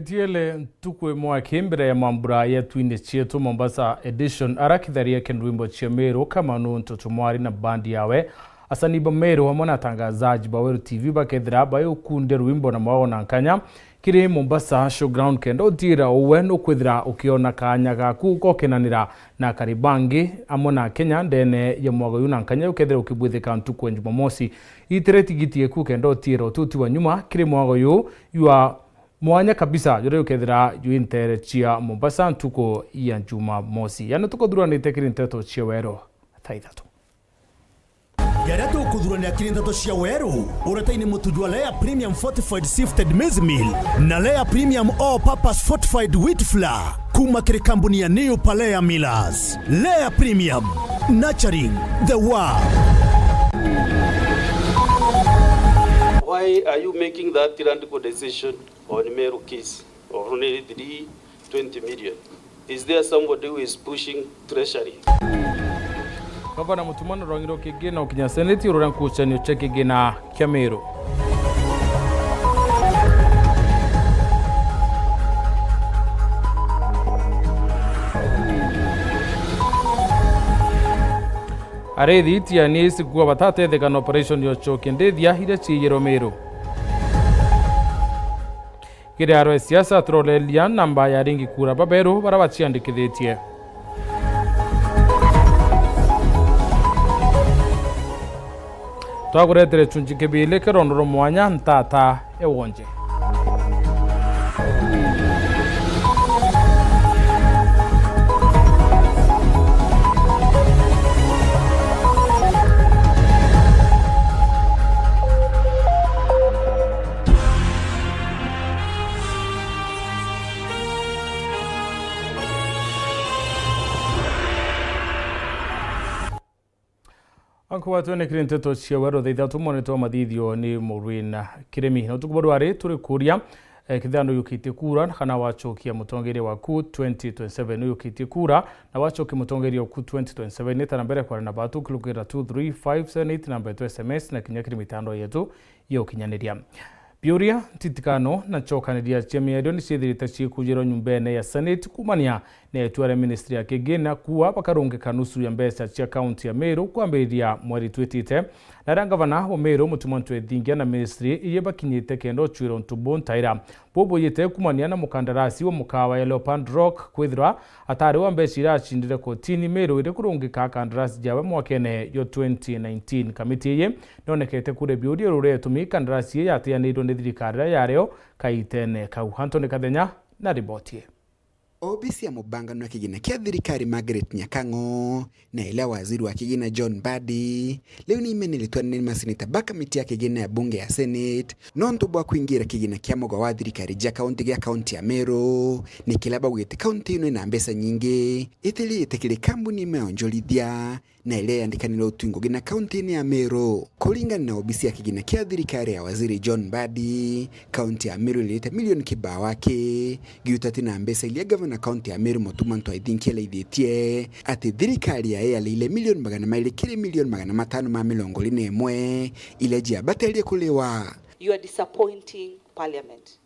Ketiele tukwe mwa kimbere ya mambura ya twine chietu Mombasa edition arakitharia kendwimbo chia Meru kama nuntu mwari na bandi yawe asaniba Meru hamwe na tangazaji ba Weru TV bakethira bayo kunde rwimbo na mao na nkanya kiri Mombasa showground kendo dira owe no kwithira ukiona kanya gaku gokenanira na Karibangi amona Kenya ndene ya mwago yuna nkanya ukethira ukibwithika ntukwe Jumamosi itireti gitie ku kendo tiro tuti wa nyuma kiri mwago yu yua mwanya kabisa yore ukethira yuintere chia Mombasa ntuko ya Jumamosi yana tuko durani tekiri nteto chia Weru thaithatu Gareto kudurani akiri nteto chia Weru urataini mutujua Lea Premium Fortified Sifted Maize Meal na Lea Premium All Purpose Fortified Wheat Flour kuma kiri kampuni ya New Palea Millers. Lea Premium, nurturing the world. Why are you making that tyrannical decision on Meru case of only 20 million? Is there somebody who is pushing treasury? Gavana Mutumana Rongiro Kigina ukinya seneti urankuchanyo chekigina kia Meru. Arethi tia nisi kuwa batate thekana operation yocho kendethia hira chiyero Meru. Kire arwe siasa trolelia namba ya ringi kura baberu barabachiandikithitie. Twaguretere chunjikebile kerondoro mwanya ntata ewonje. Anko watone kirinteto chia Weru theithatu monito mathithio ni Murwina Kiremi no tukubodware turi kuria kithano yukite kura kana wachokia mutongere waku 2027 yukite kura na wachokia mutongere waku 2027 neta mbere kwa na batu kulukira 23578 namba yetu SMS na kinyakiri mitando yetu yo kinyaniria Biuria titikano na chokaniria chemi ni sithirite chikujiro nyumbene ya Senate kumania na etware ministry ya kigena kuwa bakarunge kanusu ya mbesa chia county ya Meru kwambiria mweri twitite na gavana wa Meru Mutumantu Ethingia na ministry iye bakinyite kendo chwiro ntubo ntaira bobo yete kumania na mukandarasi wa mukawa ya Leopard Rock kwithira atari wa mbesira achindire kotini Meru ire kurungika kandarasi jawe mwakene yo 2019 kamiti ye nonekete kure Biuria rure tumi kandarasi ya atianirwo ni thirikari yareo kaitene kau Antony Kathenya na ribotie. Obisi ya mubangano ya kigina kia thirikari Margaret Nyakango na ila waziri wa kigina John Mbadi leo ni imenilitwa ni maseneta bakamiti ya kigina ya bunge ya Senate nontobwa kuingira kigina kia moga wa thirikari ja kaunti ya Meru ni kilaba wete kaunti ino ina mbesa nyingi itili itekele kambuni meonjolithia na ile yandikanilo utungo gina kaunti ya Meru kulingana na obisi ya kigina kia thirikari ya waziri John Mbadi kaunti ya Meru ilileta milioni kibao wake giutati na mbesa ilia gavana kaunti ya Meru Mutumantu Ethingia leithietie ati thirikari ya ile milioni magana maili kiri milioni magana matano ma milongo ine mwe ile jia batalia kulewa. You are disappointing parliament.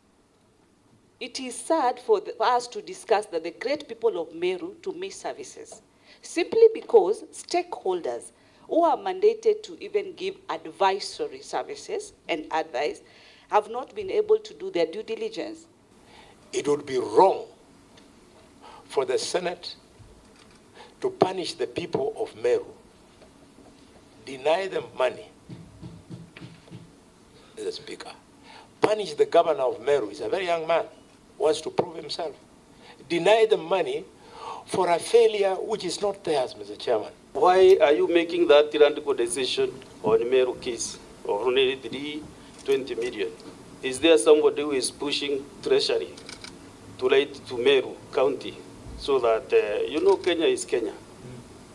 It is sad for us to discuss that the great people of Meru to miss services simply because stakeholders who are mandated to even give advisory services and advice have not been able to do their due diligence. It would be wrong for the Senate to punish the people of Meru, deny them money, Mr. Speaker, punish the governor of Meru, he's a very young man, wants to prove himself, deny them money for a failure which is not theirs, Mr. Chairman. Why are you making that tyrannical decision on Meru case of only 20 million? Is there somebody who is pushing treasury to Meru County so that, Kenya is Kenya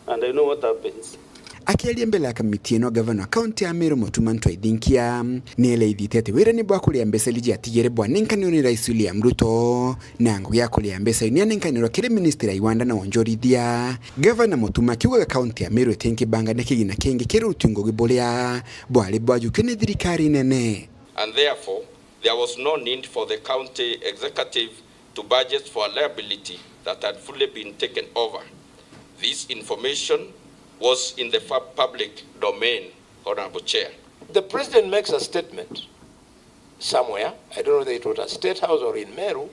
and I know what happens? Akialia mbele ya kamiti ino gavana kaunti ya Meru Mutumantu Ethingia nele ithitete wira ni bwa kulia mbesa liji atigere bwa ninkani ni Rais William Ruto na ngugi ya kulia mbesa ni ninkani ro kire ministry ya Iwanda na wonjorithia gavana Mutuma kiuga kaunti ya Meru Ethingia banga ne kigina kenge kire utungo gibolia bwa le bwa jukene thirikari nene. And therefore there was no need for the county executive to budget for a liability that had fully been taken over. This information was in the public domain, Honorable Chair. The president makes a statement somewhere, I don't know whether it was at State House or in Meru.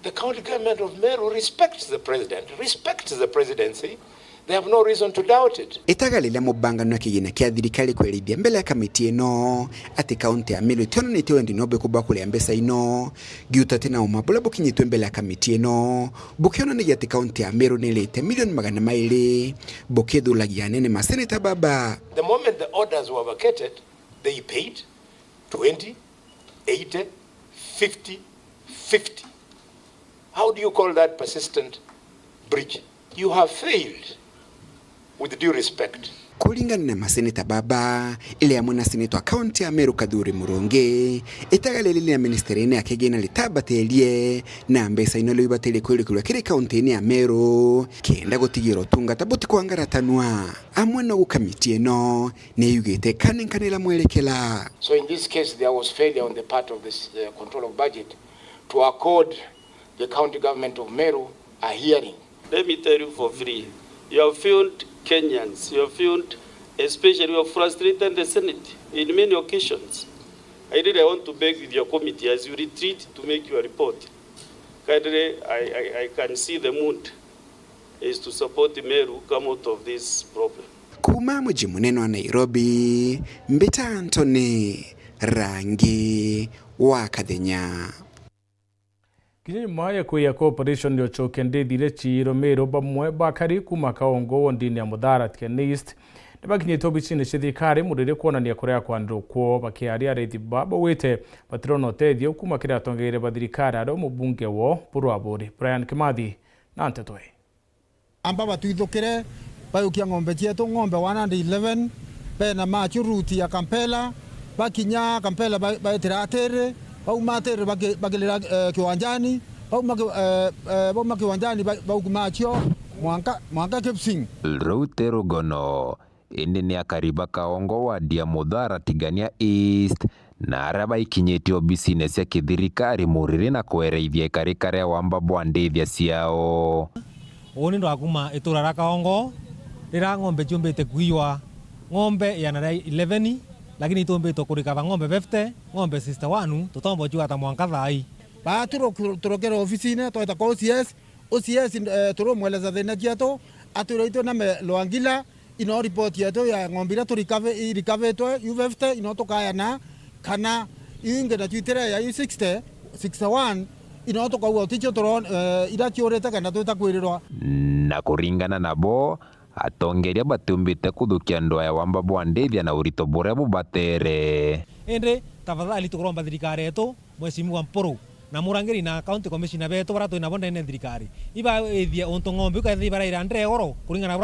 The county government of Meru respects the president, respects the presidency. They have no reason to doubt it. Itagalila mubanga no kigina kia thirikari kwerithia mbele ya kamiti ino ati kaunti ya Meru tionanitio ndi nobe kuba kule mbesa ino giuta tena umabula bukinyitwe mbele ya kamiti ino bukiona ni ati kaunti ya Meru nilete milioni 200 bukithulagia nene maseneta baba. The moment the orders were vacated, they paid 20, 80, 50, 50. How do you call that persistent breach? You have failed. With due respect. Kulingana na maseneta baba ile ya mwana seneta kaunti ya Meru Kadhuri Murungi itagalelile ya ministerini ya kigina litabatelie na mbesa inolo ibatele kweli kulwa kiri kaunti ya Meru kienda gutigiro tunga tabuti kwangara tanwa amwana ukamiti eno ne yugete kanenkanela mwelekela. So in this case there was failure on the part of this control of budget to accord the county government of Meru a hearing. Let me tell you for free. You have failed Kenyans, you have failed, especially you have frustrated the Senate in many occasions. I want to beg with your committee as you retreat to make your report. I can see the mood is to support Meru come out of this problem. Kuma mji munene wa Nairobi, Mbita Anthony, Rangi wa Kadenya. Kinyi maya kuya cooperation yo chokende dire chiro Meru bamwe bakari kuma kaongo wondini ya mudhara tianist nabakinye tobi chine shithikari murire kuonania kuria kwandro kwo bakiaria rethi baba wete patrono tedio kuma kira tongeire bathirikari aro mubunge wo Burwaburi Brian Kimathi na Ntetoi amba batuithukire bayukia ng'ombe cietu ng'ombe 111 pena machu ruti ya Kampela bakinya Kampela baitira atere baumatere bagilira kiwanjani bauma kiwanjani baugumachio mwanka Kipsing Routero gono indi ni akariba kaongo wa dia mudhara tigania East na araba ikinyetio business ya kithirikari murire na kwereithia ikarikare wamba bwandithia ciao oni ndo akuma iturara kaongo rira ng'ombe chumbite kuiwa ng'ombe ya na 11 lakini itumbito kurikava ng'ombe 50 ng'ombe 61 tutombo jua ta mwanka thai ba turokera ofisine toita ko OCS turomweleza thina cietu aturaitwe na Lwangila ino report yetu ya ng'ombe ira turikavetwe U50 ino tukayana kana inge na twitire ya U60 61 ino tukauwa ticho turon ira ciurite kana twita kwirirwa na kuringana nabo atongeria batumbite kuthukia ndoa ya wamba bwandithia na urito buria bubatere ende tafadhali tukuromba thirikari yetu mweshimiwa Mpuru na murangiri na county commissioner betu bara twina bonde ne thirikari iba ethia onto ng'ombe ukathi bara ira ndre goro kuringana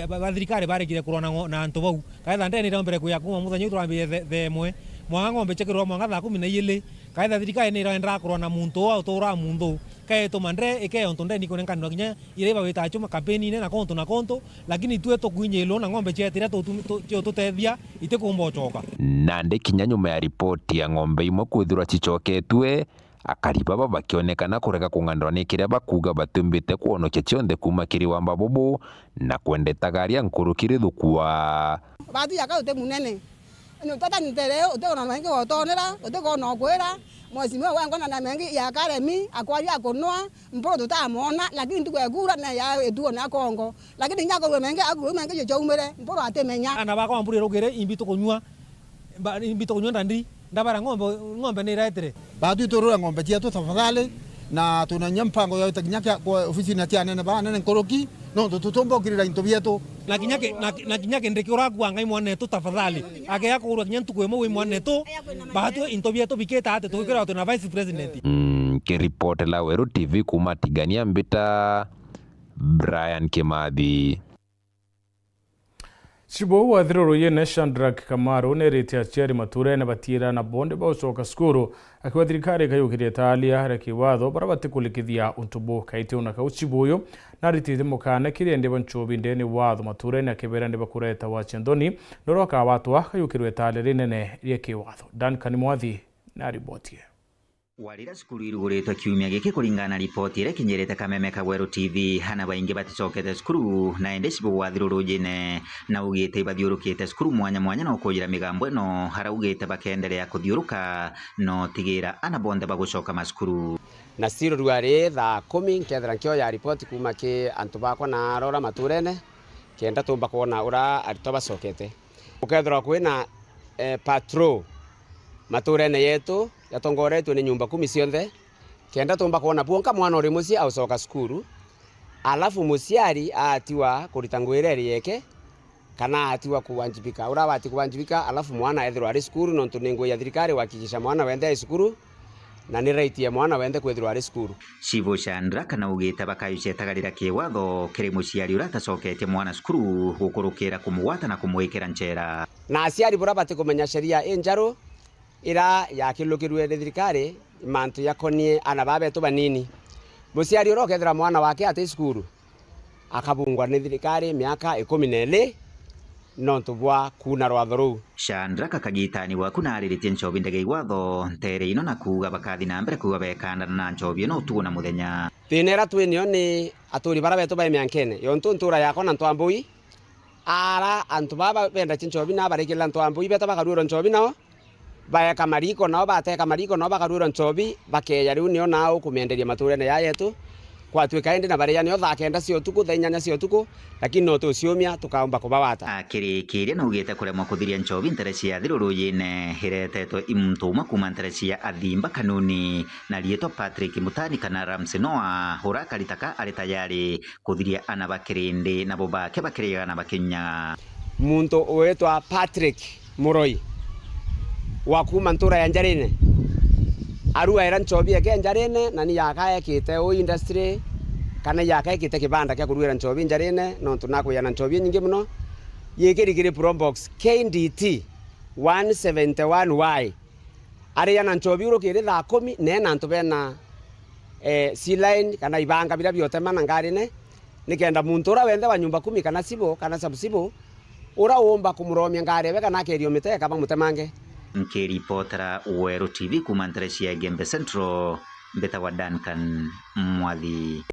bara thirikari barekire kurona na antu bau kaitha ndene ira mbere kuya kuma muthanyu turambiye themwe mwa ng'ombe chekirwa mwanga tha 12 kaitha thirikari ni ira kurona muntu au tura muntu kaeto mandre eke onto ndeni kone kanwa kinya ireba weta chuma kampeni ne na konto lakini tueto kuinyelo na ng'ombe chetira tutethia ite kumbochoka nande kinya nyuma ya ripoti ya ng'ombe imwe kwithirwa chichoketwe akariba baba kionekana kureka kung'andwa ni kiria bakuga batumbite kuonokia chionde kuma kiri wamba bubu na kwendeta garia nkuru kiri thukua batu yakaute munene no tata nitereo uteko na mengi wotonera uteko no kwera mwesimiwa wangu na mengi ya Karemi akwari akonoa Mpuru tutamona lakini tukwegura na ya etuo na Kongo lakini nyako mengi aguru mengi choumere Mpuru atemenya ana bako Mpuru rogere imbito konywa ndandi ndabara ng'ombe ni raitere batu turura ng'ombe cietu tafadhali na tunanya mpango ya utakinyaka kwa ofisi na tiane na bana nkoroki no tutombo kirira into bietu na kinyake ndekira kuanga imwane tu tafadhali ake yako uru kinyantu kwemo imwane tu batu into bietu biketa ate tukira na vice president ke report la Weru TV kuma tigania Mbita Brian Kimathi Shibo wa dhiroro ye Neshandrak Kamaru nerete achiari mature na batira na bonde ba usoka skuru akiwa thirikari kayukiria talia haraki watho barabati kulikithia untubu kaite una kauchibuyo na ritite mukana kiriende banchobi ndeni watho mature na kibera ndi bakureta wa Chendoni noroka watwa kayukirwe talia rinene yeke watho Dan Kanimwathi na riboti. Warira cukuru iruguritwe kiumia giki kuringana na ripoti ire kinyirite Kameme Kagweru TV hana baingi baticokete cukuru na ende cibu wathirurujine na ugite bathiurukite cukuru mwanya mwanya no kujira migambo ino haraugite bakendelea kuthiuruka no tigira ana bonde bagucoka macukuru na siro rwari tha 10 nkethera nkio ya ripoti kuma ki antu bakwa na rora maturene kenda tumba kuona ura arito bacokete ukethera kwina patrol maturene yetu yatongoretwe ni nyumba 10 cionthe kenda tumba kuona buonka mwana uri muci aucoka cukuru alafu muciari atiwa kurita ngwireri yeke kana atiwa kuwanjibika ura wati kuwanjibika alafu mwana ethirwa ari cukuru no tunengwe ya thirikari wakikisha mwana wende ai cukuru na ni right ya mwana wende kwethirwa ari cukuru Shivo Chandra kana ugita bakayucetagarira kiwatho kiri muciari uratacokete mwana cukuru gukurukira kumuwata na kumwikira nchera na aciari bura bati kumenya sheria enjaru ira yakilukirwe ni thirikari mantu yakonie ana babetu banini muciari urokethera mwana wake ati cukuru akabungwa ni thirikari miaka 12 no tubwa kuna rwatho ruu Chandra kakagitani waku nariritie nchobi ndege igwatho ntere ino na kuga bakathi na mbere kuga bekanda na nchobi no tuona muthenya tinera twinio ni aturi bara betu ba miankene yontu ntura yako na ntwambui ara antu baba benda chinchobi na barikila ntwambui beta bakaruro nchobi nao bayeka mariko nao bateka mariko nao bakaruro nchobi bakeya riu nio nao kumenderia maturene ya yetu kwatwika ende na baria nio thakenda cio tuku thainyanya cio tuku lakini no tuciumia tukaomba kubawata akirikiria na ugite kuremwa kuthiria nchobi ntere cia thiruruyine hiretetwe imtuma kuma ntere cia athimba kanuni na rieto Patrick Mutani kana Ramsey Noah hurakaritaka ari tayari kuthiria ana bakirindi na bobake bakiriga na bakinya muntu uetwa Patrick Muroi wakuma ntura ya Njarine arua era nchobi yake Njarine na ni yakae kite o industry kana yakae kite kibanda kya kuruira nchobi Njarine no tunako yana nchobi nyingi muno yekirikire probox KNDT 171Y ari yana nchobi urukire tha 10 nena ntu bena C-line kana ibanga bila byote mana ngarine nikenda muntu ura wende wa nyumba 10 kana sibo kana sabusibo ura omba kumuromia ngarebe kana kerio miteka bamutemange nkiripotera Weru TV kuma ntere cia Gembe Central mbetagwa Duncan Mwathi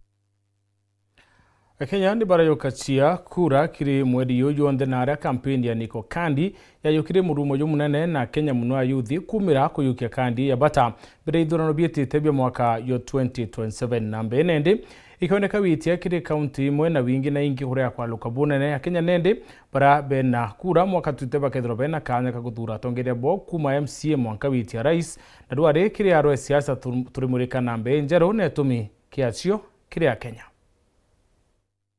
Kenya ni barayokachia kura kiri mweri yuyu onde na aria kampeni ya Niko Kandi ya yukire murumo yo munene na Kenya muno ayuthi kumira kuyukia kandi ya bata bere ithurano bietite bya mwaka yo 2027 na mbenende ikioneka witia kiri county imwe na wingi na ingi huria kwa lukabunene ya Kenya nende bara bena kura mwaka tuteba kethro bena kanya kaguthura tongeria bo kuma MCA mwaka witia rais na duare kiri aro siasa turimurika na mbenjero netumi kiachio kiri ya Kenya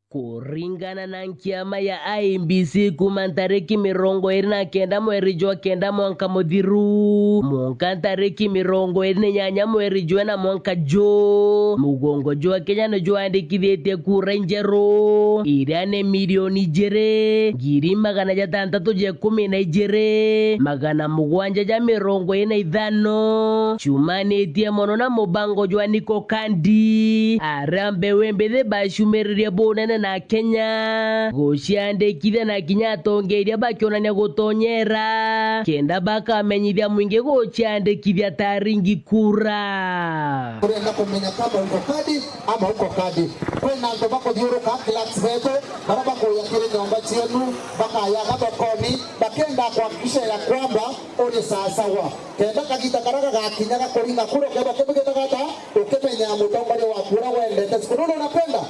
kuringana na nkiama ya IMBC kuma tariki 29 mweri jwa kenda mwanka muthiru mwanka tariki 28 mweri jwa na mwanka jo mugongo jwa Kenya no jwa andikithite kura njeru irane milioni jere ngiri magana jatandatu je 17 magana mugwanja ja 45 chumanetie mono na mubango jwa Niko Kandi arambe wembethe bashumeririe bonene na Kenya gociandikithia na kinya atongeria bakionania gutonyera kenda bakamenyithia mwingi gociandikithia taringi kura kurenda kumenya kama uko kadi ama uko kadi kwena ndo bakuthiuruka class zetu baraba kuyakiri nyomba cienu bakayaga thokoni bakenda kuhakikisha ya kwamba uri sawasawa kenda kagita karaka gakinyaga kuringa kura kenda kibigitagata ukipenya mutongoria wa kura wendete sikuru unapenda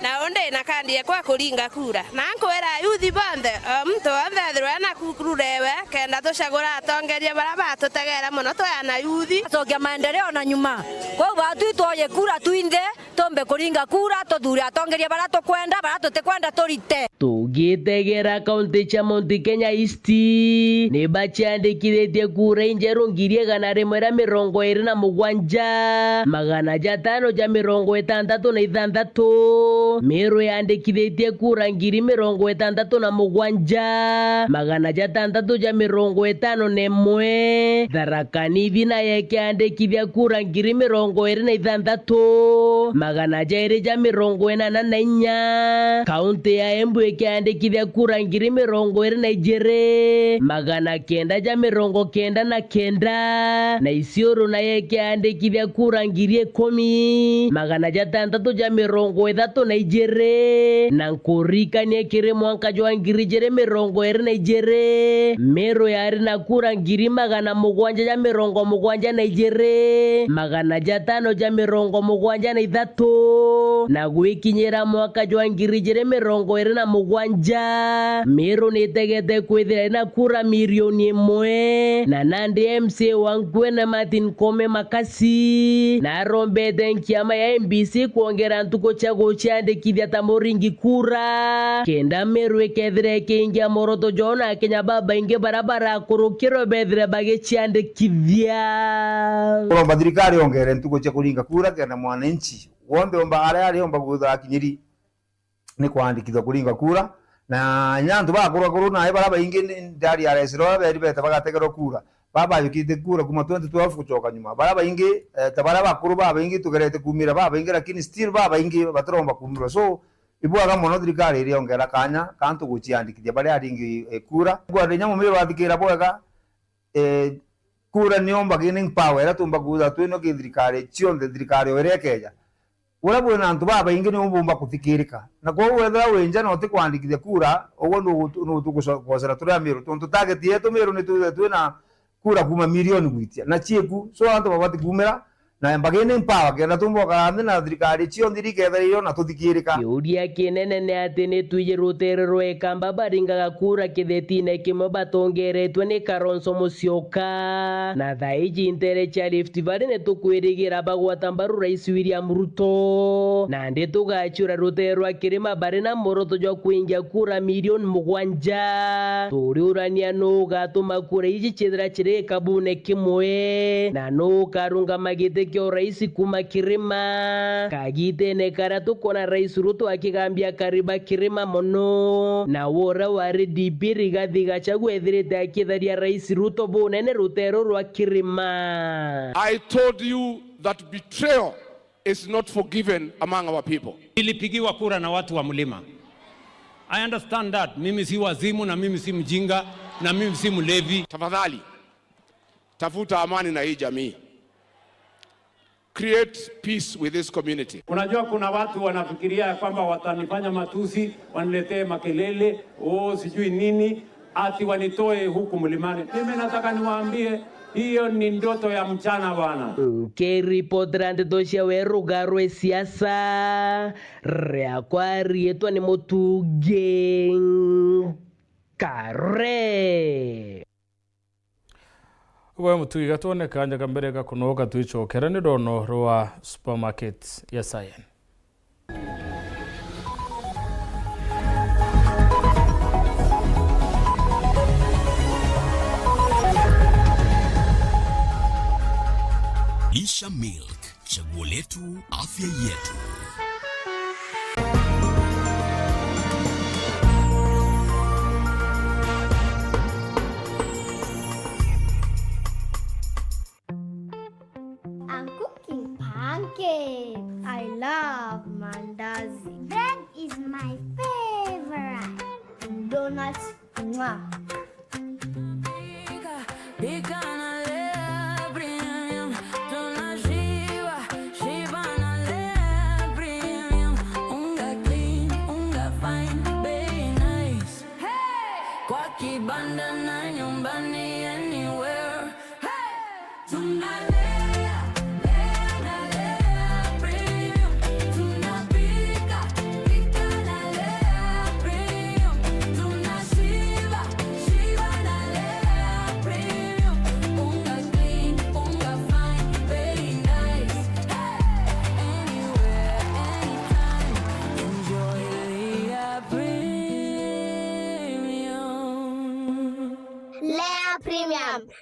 na onde na kandi kwa kuringa kura na nkwera yuthi bonde mtu onthethirwe na kukurewe kenda tucagura atongeria baraba tutegera muno tuyana yuthi tokia maendeleo na nyuma kwa watu itoye kura tuinde tombe kuringa kura tuthure atongeria bara tukwenda bara tutikwenda turite tugitegera kaunti cha Mount Kenya East ni bachandikithĩtie kura injeru ngiri 127 magana 566 Meru yandikithitie kura ngiri 67 magana 651 Tharaka Nithi nayo ikiandikithia kura ngiri 26 magana 284. Kaunti ya Embu ikiandikithia kura ngiri 22 magana 999 na Isiolo nayo ikiandikithia kura ngiri 10 magana 632 na Nkurika ni ekire mwanka jwa ngiri 22 Meru yari na kura ngiri magana 770 magana 573 na gwikinyira mwaka jwa ngiri 2027 Meru nitegete kwithira na kura milioni 1 na Nandi MC Wangwena Martin Kome Makasi na rombete nkiama ya MBC kuongera ntuko chago chiandikithia tamoringi kura kenda Meru ikethire kingia moroto jona Kenya baba inge barabara kurukiro bethire bage chiandikithia Kuromba thirikari ongere ntuko cha kuringa kura kenda mwananchi wonde omba ari omba gutha kinyiri ni kwandikithwa kuringa kura na nyandu bakuru na baraba inge ndari aresiro beri beta bagategero kura baba yukite kura kuma 2012 kuchoka nyuma baraba inge tabaraba bakuru baba inge tugerete kumira baba inge lakini still baba inge batromba kumira so ibwaga mono thirikari iri ongera kanya kantu guchiandikithia bari ari inge kura gwade nyamo miro athikira bwega kura ni omba gaining power atumba kuza twino ki thirikari chionde thirikari werekeja ura bwena antu baba inge ni umba kuthikirika na kwa wethera wenja no ti kwandikithia kura ogwo no tukugocera turia Meru tontu target yetu Meru ni twina kura kuma milioni gwitia na chieku so antu babati kumera na mbagene mpawa kenda tumbo karande na thirikari chio ndiriketheriyo na tuthikirika yuria kinene ne ati ni tuije ruterero ekamba baringaga kura kithetine kimwe batongeretwe ni Kalonzo Musyoka na thaiji intere cha Rift Valley ne tukwirigira bagwata mbaru Rais William Ruto na ndi tugachura rutero akirima bari na moroto jwa kuingia kura milioni 7 turiurania no gatuma kura iji chithira chire kabune kimwe na no karunga magite kyo Rais kuma Kirima kagite ne karatu kona Rais Ruto akigambia kariba Kirima mono na wora wari dibiri gathiga chagwethirite akitharia Rais Ruto bunene rutero rwa Kirima. I told you that betrayal is not forgiven among our people. Nilipigiwa kura na watu wa mlima. I understand that. Mimi si wazimu na mimi si mjinga na mimi si mlevi. Tafadhali tafuta amani na hii jamii. Create peace with this community. Unajua kuna watu wanafikiria kwamba watanifanya matusi, waniletee makelele, sijui nini, ati wanitoe huku mlimani. Mimi nataka niwaambie hiyo ni ndoto ya mchana bwana. Keripotrande doshia weru garwe siasa. Reakwari etwa ni Mutuge Kare. Uwe Mutugi gatone kanja kambere gakunoga tuichokera ni dono rwa supermarket ya Sayen. Isha Milk, chaguo letu, afya yetu. I'm cooking pancakes. I love mandazi. Bread is my favorite. Donuts, mwah.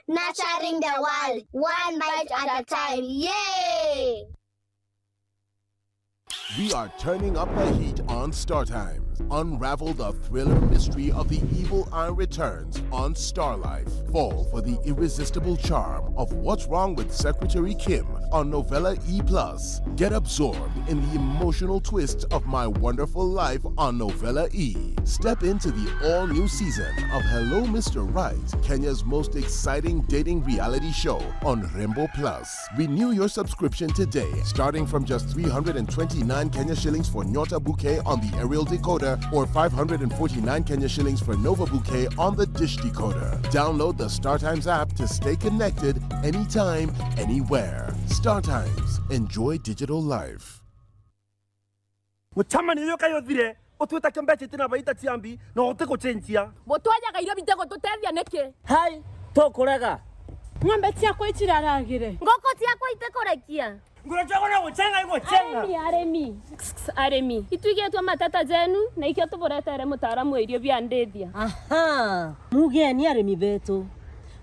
Nurturing the world, one bite at a time. Yay! We are turning up the heat on StarTimes. Unravel the thriller mystery of the evil eye returns on StarLife. Fall for the irresistible charm of What's Wrong with Secretary Kim on Novella E+. Get absorbed in the emotional twist of My Wonderful Life on Novella E. Step into the all-new season of Hello Mr. Right, Kenya's most exciting dating reality show on Rembo Plus. Renew your subscription today, starting from just 329 Kenya shillings for Nyota Bouquet on the aerial decoder or 549 Kenya shillings for Nova Bouquet on the dish decoder. Download the StarTimes app to stay connected anytime, anywhere. StarTimes. Enjoy digital life. Muchama niyo kayo thire otweta kembeche tina baita tiambi no oteko chenchia botwaja gairo bitego tutethia neke hai to korega ng'ombe ciakwa itiraragire ngoko ciakwa itekorekia ngurachagona guchenga iguchenga aremi ituigetwa matata jenu na ikio tuburetere mutaaramu irio bia ndethia aha mugeni aremi betu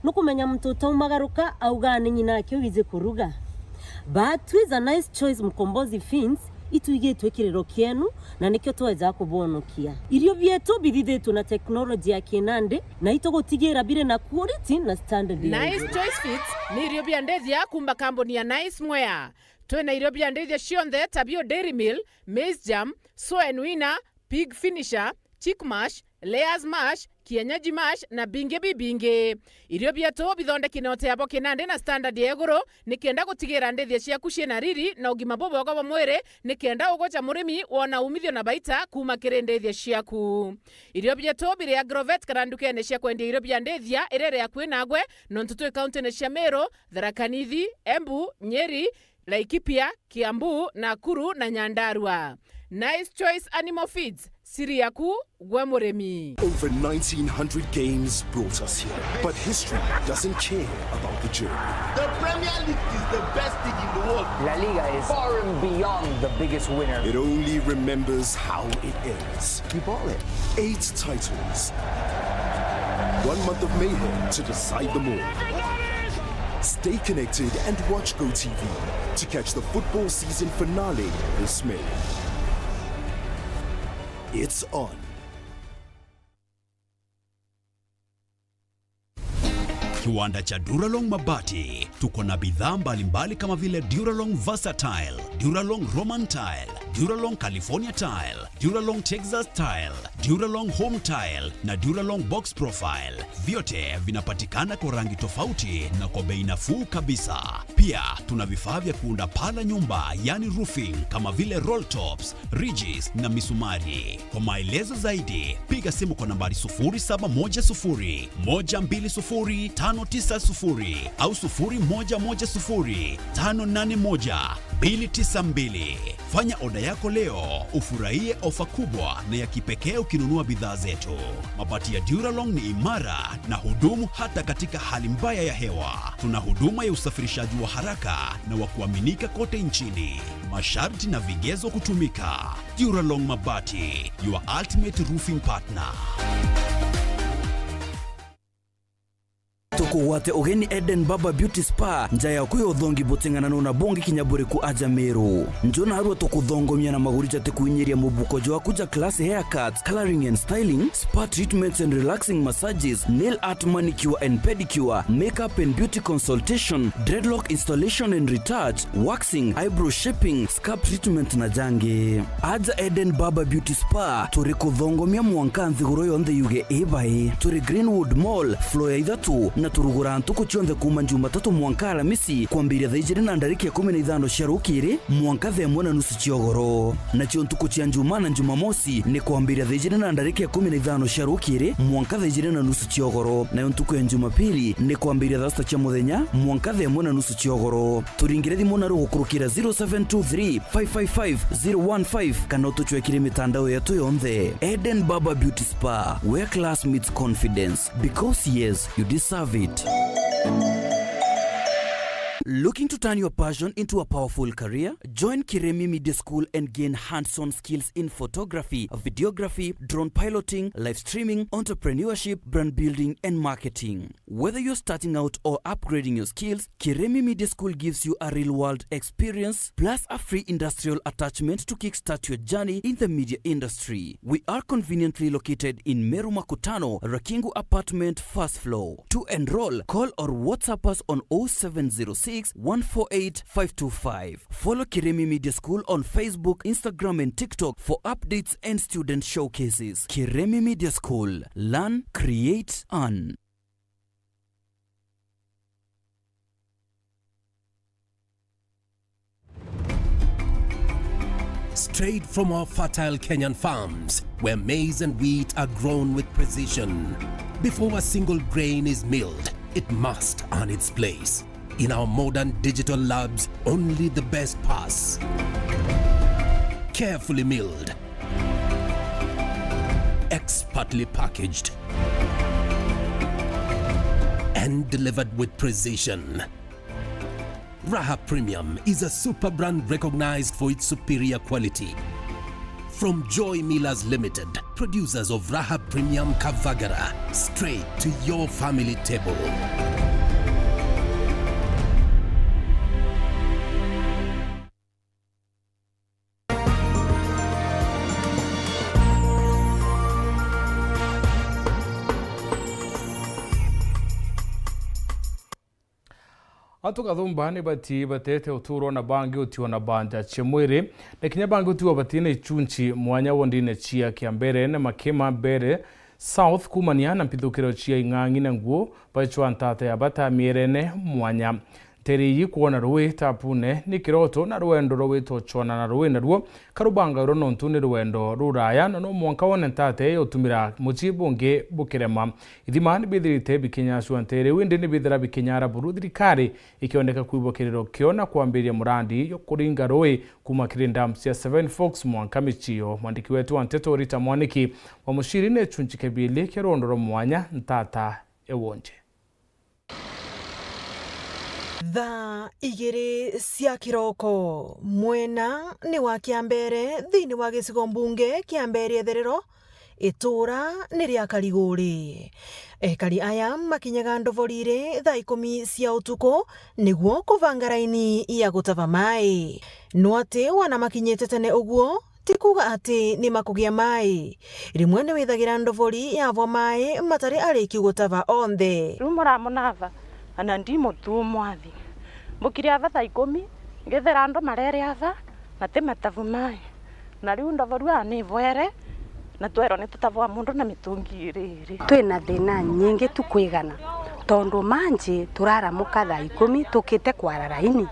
nukumenya mtoto umagaruka augane nyina kyo wize kuruga but with a nice choice mkombozi fins ituigetwe kirero kienu na nikyo tweza kubonokia irio bietu bidithetwo na teknolojia ya kinande na itogotigera bire na quality na standard. Nice Choice Fits ni irio bia ndethia kumba kamboni ya Nice Mwea. Twena irio bia ndethia cionthe tabio Dairy Mill, Maize Jam, Soy Wina, Pig Finisher, Chick Mash, Layers Mash, Kienyeji Mash na binge bibinge. Irio bietu bithondeki na otebo kinande na standard ya iguru nikenda gutigira ndethia ciaku ciena riri na ugima bobogo wa mwire nikenda ugocha murimi wona umithio na baita kuma kire ndethia ciaku. Irio bietu bire Agrovet karandukene cia kwendia irio bia ndethia irere ya kwinagwe no ntutwe county ne cia Meru, Tharaka Nithi, Embu, Nyeri, Laikipia, Kiambu, Nakuru na Nyandarua. Nice Choice Animal Feeds. Siriaku Gwemuremi. Over 1,900 games brought us here, but history doesn't care about the journey. The Premier League is the best league in the world. La Liga is far and beyond the biggest winner. It only remembers how it ends. You bought it. 8 titles. 1 month of mayhem to decide them all. Stay connected and watch GoTV to catch the football season finale this May. It's on. Kiwanda cha Duralong Mabati. Tuko na bidhaa mbalimbali kama vile Duralong Versatile, Duralong Roman Tile, Duralong California Tile, Duralong Texas Tile, Duralong Home Tile na Duralong Box Profile. Vyote vinapatikana kwa rangi tofauti na kwa bei nafuu kabisa. Pia tuna vifaa vya kuunda paa la nyumba yani roofing kama vile roll tops, ridges na misumari. Kwa maelezo zaidi piga simu kwa nambari 0710 120 590 au 0110 581 292. Fanya oda yako leo ufurahie ofa kubwa na ya kipekee ukinunua bidhaa zetu. Mabati ya Duralong ni imara na hudumu hata katika hali mbaya ya hewa. Tuna huduma ya usafirishaji wa haraka na wa kuaminika kote nchini. Masharti na vigezo kutumika. Duralong Mabati, your ultimate roofing partner. Tukuwate ugeni Eden Baba Beauty Spa njaya kuyo thongi botengana na bongi kinyabure ku aja Meru. Njona harua tukuthongomia na magurija tekuinyeria mubuko jwa kuja class haircuts, coloring and styling, spa treatments and relaxing massages, nail art manicure and pedicure, makeup and beauty consultation, dreadlock installation and retouch, waxing, eyebrow shaping, scalp treatment na jange. Aja Eden Baba Beauty Spa turi kuthongomia mwankanthi guro yonthe yuge ebae. Turi Greenwood Mall, floor ya ithatu na turugura ntuko chionde kuma Jumatatu mwanka Alamisi kwambiria thaijiri na ndariki ya 15 cia rukiri mwanka themwe na nusu ciogoro na cio ntuko cia Njuma na Jumamosi ni kwambiria thaijiri na ndariki ya 15 cia rukiri mwanka thaijiri na nusu ciogoro na ntuko ya Jumapili ni kwambiria thasta cia muthenya mwanka themwe na nusu ciogoro. Turingire thimu na rugukurukira 0723 555 015 kana tuchwekire mitandao yetu yonthe. Eden Baba Beauty Spa, where class meets confidence, because yes, you deserve it. Looking to turn your passion into a powerful career? Join Kiremi Media School and gain hands-on skills in photography, videography, drone piloting, live streaming, entrepreneurship, brand building, and marketing. Whether you're starting out or upgrading your skills, Kiremi Media School gives you a real-world experience plus a free industrial attachment to kickstart your journey in the media industry. We are conveniently located in Meru Makutano, Rakingu Apartment, first floor. To enroll, call or WhatsApp us on 0706 148 525. Follow Kiremi Media School on Facebook, Instagram, and TikTok for updates and student showcases. Kiremi Media School. Learn, create, earn. Straight from our fertile Kenyan farms, where maize and wheat are grown with precision. Before a single grain is milled, it must earn its place. In our modern digital labs, only the best pass. Carefully milled, expertly packaged, and delivered with precision. Raha Premium is a super brand recognized for its superior quality. From Joy Millers Limited, producers of Raha Premium Kavagara, straight to your family table. Atuka thumba ni bati batete uturo na bangi utiwa na banja chemwere na kinya bangi utiwa batine ichunchi mwanya wondine chia kiambere na makema bere South kumania na mpithukiro chia ingangi na nguo bachwa ntata ya bata mierene mwanya teri yikuona ruwe tapune ni kiroto na ruendo ruwe tochona na ruwe na ruo karubanga rono ntune ruendo ruraya na no mwanka wone ntate yotumira muchibunge bukirema ithimani bithirite bikinya swantere wende ni bithira bikinyara burudhirikari ikioneka kuibokiriro kiona kuambiria murandi yo kuringa ruwe kuma kirinda cia 7 Fox mwanka michio mwandiki wetu Anteto Rita Mwaniki wa mushirine chunchike bili kirondo mwanya ntata ewonje. Tha igiri cia kiroko mwena ni wa Kiambere thini wa gicigo mbunge Kiambere etherero itura ni ria Kariguri. Ekari aya makinyaga Ndovorire thaa 10 cia utuku niguo kuvanga raini ya gutava mai. No ati wana makinyete tene uguo tikuga ati ni makugia mai. Rimwe ni withagira Ndovori yavwa mai matari ariki gutava onthe. Rumora monava ana ndimo tu mwathi mbukiria thaa 10 ngethera ando marere ava matematavu mai na riu Ndovorua ni voere na twero ni tutavwa mundu na mitungi iriri twina thina nyingi tukwigana tondu manje turaramuka thaa 10 tukite kwara raini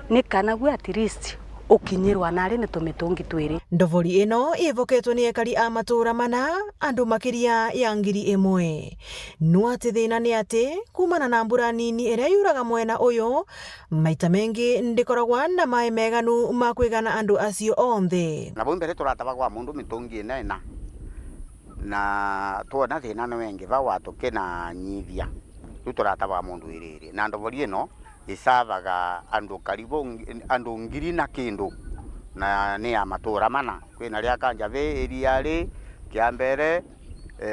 ni kana gwa at least ukinyirwa nari ni tumitungi twiri. Ndovori ino ivoketwo ni ekari a matura mana andu makiria ya 1,000. No ati thina ni ati kumana na mbura nini iria yuraga mwena uyu maita mengi ndikoragwa na mai meganu ma kwigana andu acio onthe. Na bombere turatavagwa mundu mitungi ina na tuona thina ni wengi va watuke na nyithia tu turatava mundu iriri na Ndovori ino isavaga andu karibu andu 2,000 na kindu na ni ya matura mana kwina ria Kanjave eriari Kiambere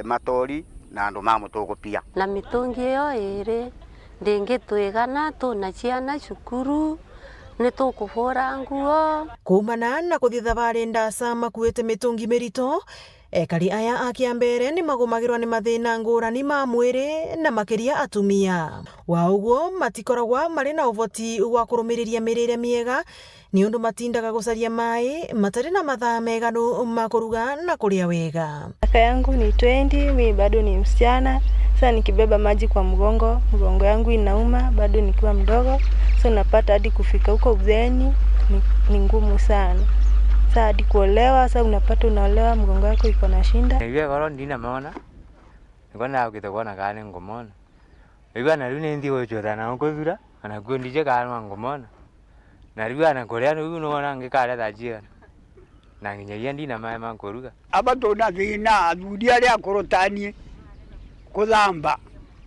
Matori na andu mamutugupia na mitungi yo iri ndingi twigana tuna ciana cukuru ni tukuvura nguo kumana na kuthitha bari ndasa makuite mitungi mirito. Ekari aya a Kiambere ni magumagirwa ni mathina ngurani ma mwiri na makiria atumia. Wa uguo matikoragwa mari na uvoti wa kurumiriria mirire miega ni undu matindaga gucaria mai matari na mathaa meganu ma kuruga na kuria wega. Kaka yangu ni 20, mimi bado ni msichana. Sasa nikibeba maji kwa mgongo yangu inauma bado nikiwa mdogo. Sasa napata hadi kufika huko uzeeni ni ngumu sana. Hadi kuolewa sasa unapata unaolewa mgongo wako iko na shinda. Nigwe goro ndina maona. Ngona ukitokona kane ngomona. Igwa na rune ndi gochora na ngothura ana gwendije kana ngomona. Na riwa na korea no unaona ngikara tajia. Na nginya ndina mai mankoruga. Abato na thina athuri aria akorotanie kuthamba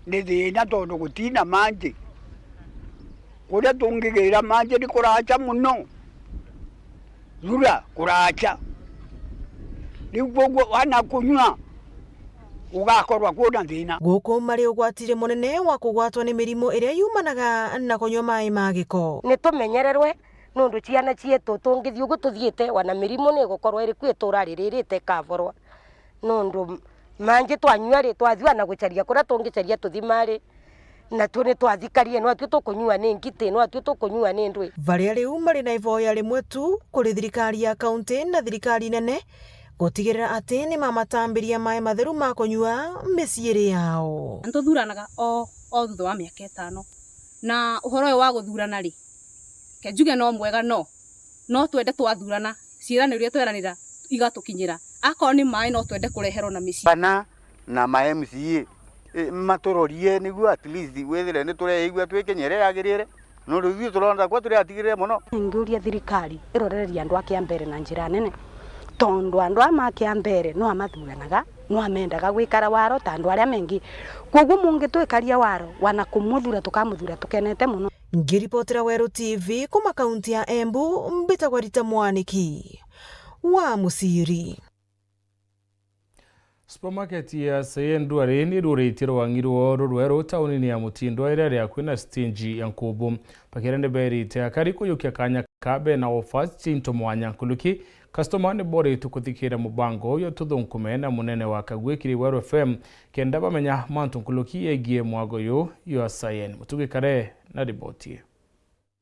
ni thina tondu gutina manje. kuria tungigira manje ni kuracha muno zura kuracha ni gogo wana kunywa ugakorwa kuona thina guku mari ugwatire munene wa kugwatwa ni mirimo iria yumanaga na kunywa mai ma giko ni tumenyererwe nundu ciana cietu tungithii ugu tuthiite wana mirimo ni gukorwa iri kwitura riririte kavorwa nundu manje twanyua ri twathiwa na gucaria kuria tungicaria tuthimari na tuni twathikarie no atu tukunyua ni ngite no atu tukunyua ni ndwi varia riu mari na ivoya rimwe tu kuri thirikari ya kaunti na thirikari nene gutigirira ati ni mamatambiria mai matheru ma kunyua miciiri yao antuthuranaga o thutha wa miaka 5 na uhoro wa guthurana ri kejuge no mwega no twende twathurana ciiranirio tweranira igatukinyira akao ni mai no twende kureherwo na micii bana na ma MCA maturorie niguo at least wethire ni tureigua twikenyere yagirire no ruthiu turonda kwa turi atigirire muno nguria thirikari irorereria andu akiambere na njira nene tondu andu amakiambere no amathuranaga no amendaga gwikara waro ta andu aria mengi koguo mungitwikaria waro wana kumuthura tukamuthura tukenete muno ngiripotera Weru TV kuma kaunti ya Embu mbitagwa Rita Mwaniki wa Musiri. Supermarket ya Sayendu areni rureitiro wangirwo rurwero tauni ya Mutindo ira ria kwina stingy ya Nkubu pakirende beri te akari kuyukia kanya kabe na offers cinto mwanya kuluki customer ne bore tukuthikira mubango yo tuthunkumena munene wa Kagwikiri Weru FM kenda bamenya mantu kuluki egie mwago yo Sayen mutugikare na riboti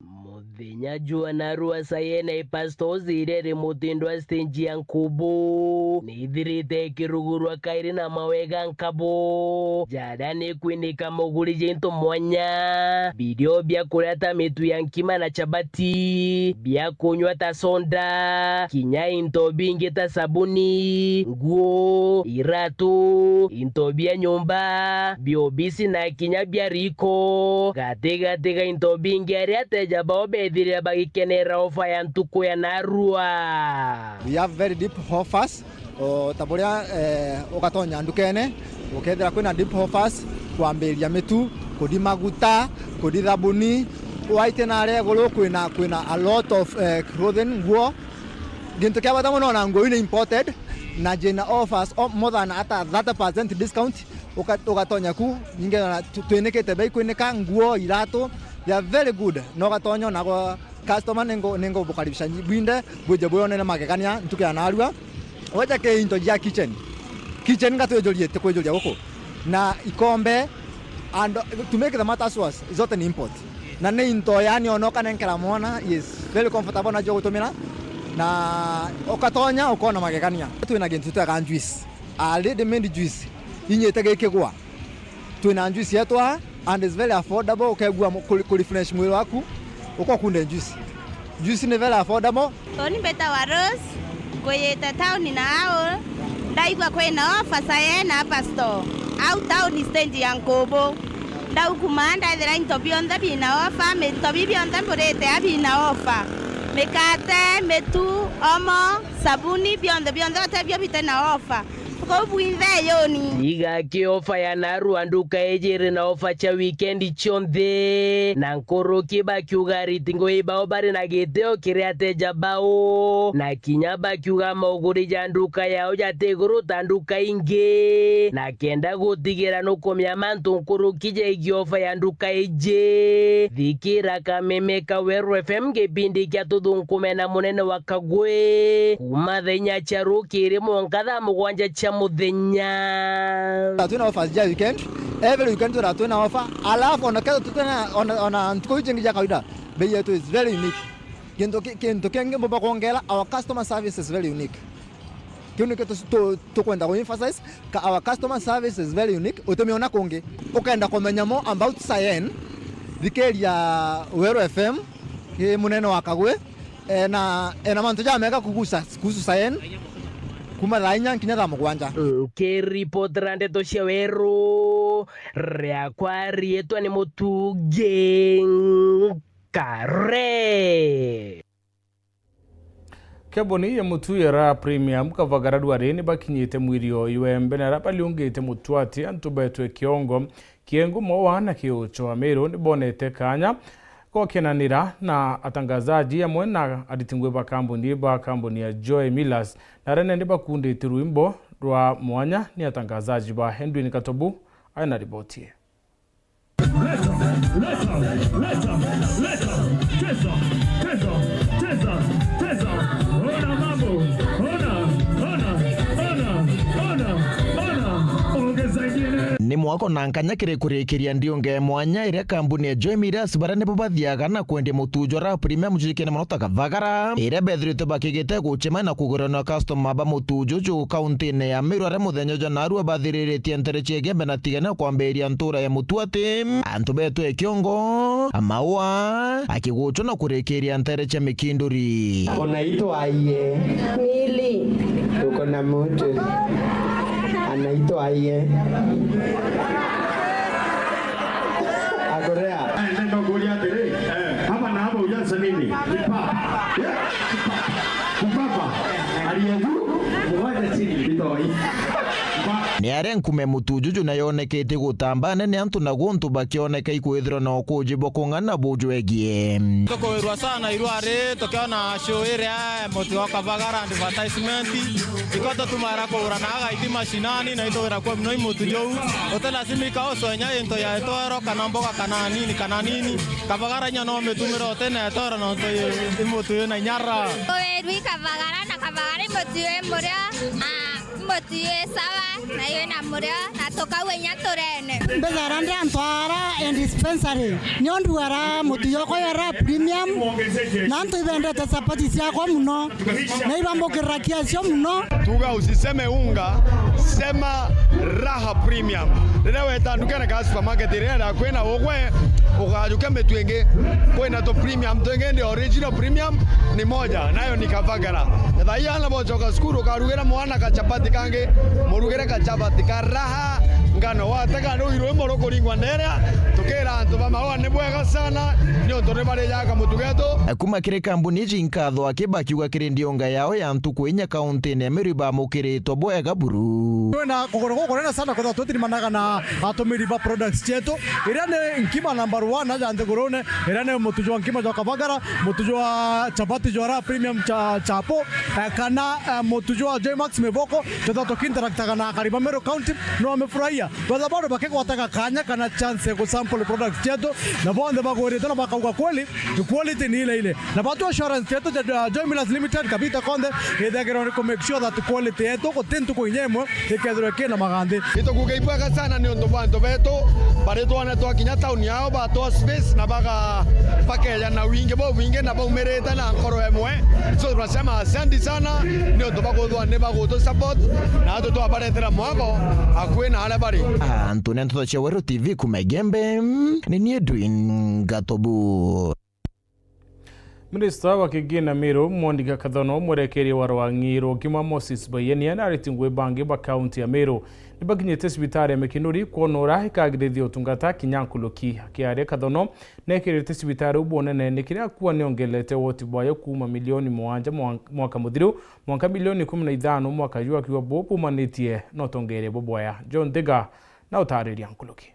Muthenya Joana Rua Sayena ipasto zirere Mutindo stingy ya Nkubu nithirite kirugurwa kairi na mawega nkabo jadani kwinika muguri jinto mwanya video bia kureta mitu ya nkima na chabati bia kunywa ta sonda kinya into bingi ta sabuni nguo iratu into bia nyumba biobisi na kinya bia riko gatega into bingi ariate jabao bedire bagikenera ofa ya ntuko ya Narua. We have very deep offers taburia ukatonya ndukene ukethira kwina deep offers kwambiria mitu kudi maguta kudi thabuni waite na regolo kwina a lot of clothing nguo gintu kia bata muno na nguo ni imported na jina offers more than ata 30% discount ukatonya ku ninge tuinekete bei kwinika nguo iratu they are very good no gatonyo na customer nengo bukaribisha bwinde buje buyone na magegania ntukia Narua wacha ke into ya kitchen gatujorie te kujoria guko na ikombe and to make the matters worse zote ni import na ne into yani onoka nenkera mona is very comfortable na jogo tumira na okatonya ukona magegania twina gintu twa juice already made juice inyete gekegwa twina juice yetu and is very affordable ukegwa kurefresh mwili waku uko kunde juice ni very affordable oni beta waros koyeta town na ao ndaigwa kwena offer Sayena hapa store au town stage ya Nkubu ndau kumanda thera into bionda bina offer mento bionda mburete abina offer mekate metu omo sabuni bionda tabio bitena offer iga ke ofa ya Narua nduka ejere na ofa cha weekend chonde na nkoro kiba kiugari tingo ibao bari na giteo kireate jabao na kinyaba kiuga moguri janduka yao jateguru tanduka inge na kenda gutigera no komya mantu nkoro kije igi ofa ya nduka eje thikira kamemeka Weru FM gebindi kya tuthunkumena munene wa Kagwe kuma thenya charukiri monkatha mugwanja cha muthenya tuna offers ja weekend every weekend tuna offer alafu ona ntuko jingi kawaida bei yetu is very unique kinto kenge mbaba kuongela our customer service is very unique kinu to kwenda ku emphasize our customer service is very unique utumiona konge ukaenda kumenya mo about Sayen thikeria Weru FM munene wa Kagwe na mantu ja mega kugusa kuhusu Sayen kuma lainya kinya tha mugwanja ke report rande to cia Weru ria kwari etwa ni mutuge kare keboni ya mutu ya premium kavagaradu areni bakinyite mwirio iwembe na rapa liungite mutuati antubetwe kiongo kiengu mowana kiucho amero ni bonete kanya bokenanira na atangazaji amwe na aritingwe ba kambuni ya Joy Millers na rene ndi bakunde tirwimbo rwa mwanya ni atangazaji ba Henry Katobu aina ripoti. Ni mwako na nkanya kurikiria ndionge mwanya ire kambuni ya Joy Millers barane bathiaga na kwende mutujo ra premium jikene manota kavagara ire bethrite bakigite guchema na kugurana customer ba mutujo ju county ne ya Meru re muthenya janaru bathiriretie ntere chege na tigana kwamberia ntura ya mutuate antu betu ekiongo amawa akigucho na kurikiria ntere cha mikinduri unaitwa aye mili uko na moto anaitwa aye agorea ndio kulia tele hapa na hapo ujanza nini papa papa aliyevu mmoja chini bitoi ni arenkume mutujuju na yonekete gutamba nene antu na guntu bakioneka ikwithira no kujibo kungana bujwegie tokoirwa sana irware tokiona show area motio kabagara advertisement ikoto tumara ko urana ga iti mashinani na ito era kwa mnoi mutujo otela simika oso nya ento ya etoro kana mboga kana nini kabagara nya no metumira otena etoro no to mutuyo na nyara oerwi kabagara na kabagara mutuyo moria motie sawa na yo na muria na toka wenya torene bezarande antwara and dispensary nyondu ara mutuyo ko era premium nanto ibende te sapati sia kwa muno na ibambo kirakia sio muno tuga usiseme unga sema Raha Premium leo etandukana ka supermarket rera kwena ogwe ugajuka metwenge kwena to premium twenge ndi original premium ni moja nayo ni kavagara thaiya na bojoka skuru karugera mwana ka chapati kange murugera ka chapati ka Raha ngano wataka no irwe moroko lingwa ndera tukera antu bama ne bwega sana nyo tore bare yaga mutugeto akuma kire kambuni jinkatho akibakiuga kire ndionga yao ya antu kwenya county ne Meru ba mukiritwo bwega buru na kokoro sana kwa twetiri managa na atomiri ba products chetu irane nkima number 1 aja ndegorone irane mutujwa nkima jo kabagara mutujwa chapati jo Raha Premium chapo kana mutujwa J-Max mevoko tata kinterakta na kariba Meru county no amefurahia kwa sababu bakeko wataka kanya kana chance ku sample products chetu na bonde bagore tena bakauka quality ni ile na batu assurance chetu ja Joy Millers Limited kabita konde idagero ko make sure that quality yetu ko tentu ko nyemo ikedro kena magande ito kugeibwaga sana ni ndo bantu betu bareto ana to kinya town yao ba to space na baga pakeja na winge na ba umereta na nkoro emwe so tunasema asante sana ni ndo bago ne bago to support na to aparetera mwako akwena ala bari Antonio Ntoto Chawero TV kumegembe ni Edwin Gatobu. Minista wa kigina Meru Mwandika Kathono mwerekeri wa Rwang'iro kima Moses Bayenia na ritingwe bangi ba county ya Meru nibakinyete sibitari ya Mekinuri kuonora ikagirithia utungata kinyankuluki akiaria Kathono nekirite sibitari ubonene nikiria kuwa niongelete woti bwayo kuma milioni 7 mwaka muthiru mwaka milioni 15 mwaka jua kiwa bopu manitie notongere bobwaya John Dega na utariria nkuluki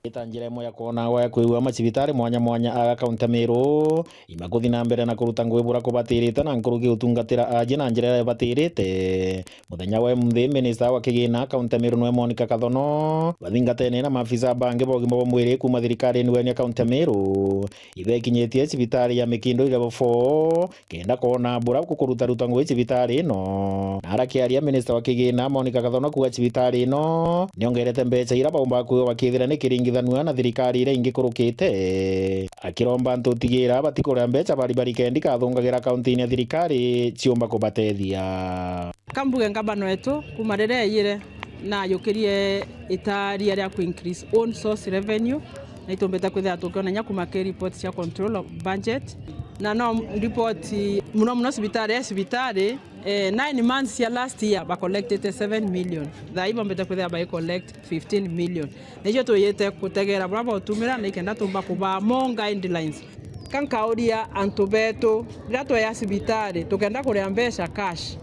ita njira imwe ya kuona wa kuigwa macibitari mwanya aga kaunti Meru imaguthi na mbere na kuruta ngwibura kubatirite na nkurugi utungatira aje na njira ya batirite muthenya wa mthi minista wa kigina kaunti Meru no Monica Kathono bathingatene na maafisa bangi bogima bo mwiri kuma thirikari ni ya kaunti Meru ibekinyetie cibitari ya Mikindo ile bofo kenda kuona bura kukuruta ruta ngwi cibitari no arakiaria minista wa kigina Monica Kathono kuwa cibitari no niongerete mbeca ira baumba kuyo bakithira ni kiringi thanua na thirikari ire ingikurukite akiromba ntutigira batikora mbeca bari kendi kathungagira kaunti ya thirikari ciomba kubatethia kambuge ngabano etu kuma rere yire na yukirie itaria ria ku increase own source revenue na itombeta kwithia tukiona nya kuma ke report cia control of budget na no report muno sibitari 9 months ya last year ba collected 7 million thaiba mbeta kwithia ba collect 15 million nejo tuyete kutegera bravo utumira na ikenda tumba kuba more guidelines kankauria antubeto rato ya sibitari tukenda kuria mbeca cash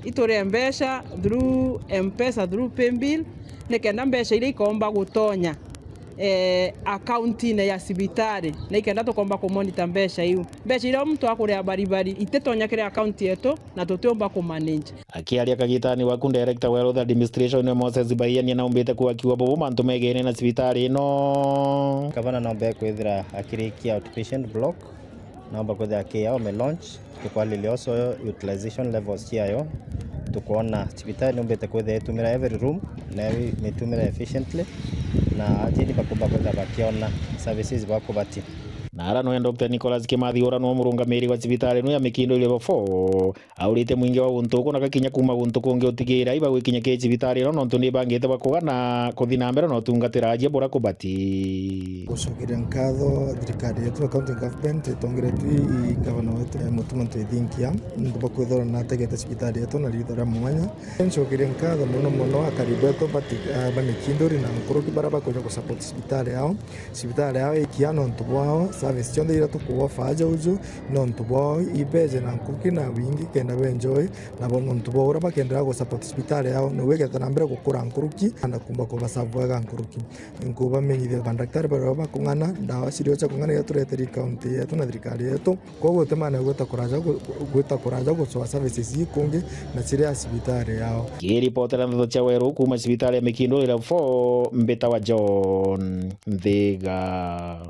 itore mbeca through M-Pesa through paybill nekenda mbeca ile ikomba gutonya akaunti-inĩ ya cibitari na ikenda tukomba kumonita mbeca iu mbeca iria mtu akurea baribari itetonyakire akaunti yetu na tutiomba kumanage. Akiaria kagitani waku director wa Health Administration Moses Baiania na umbite ku akiwa bobo mantu megene na cibitari no gavana naomba kwithira akirikia outpatient block naomba kwithira kia ome launch tukwalilia also utilization levels yayo tukuona cibitari numbite kwithira itumira every room na mitumira efficiently na ajini bakumba kwithira bakiona services bakubati Nara no Dr. Nicholas Kimathi ora no murungamiri wa cibitari no ya Mikindo level 4 aurite mwingi wa untuku na gakinya kuma untuku ngi utigira iba gwikinya ke cibitari no ntundi bangite bakugana kuthina mbere no tungatira ajia bora kubati gucokeria nkatho thirikari yetu county government itongeretu i gavana wetu mutuma twithinkia nduba kwithora na tegete cibitari yetu na rithora mwanya ncokeria nkatho muno akaribeto bati Mikindo na nkuruki baraba kuja ku support cibitari yao ikiano ntubwao service chonde ira tukuwa faja uju no ntubo ibeje na nkuruki na wingi kenda benjoy na bono ntubo ura bakendera go support cibitari yao no wege tanambere gukura nkuruki na kumba ko basabwaga nkuruki nkuba menyithia bandaktari baraba kungana ndawa cirio cha kungana ya tureteri county yetu na thirikari yetu koguo temana gwita kuraja guswa services ikungi na ciria cibitari yao kiripotera ndo cha weru kuma cibitari ya Mikindo ira 4 mbeta wa John Thiga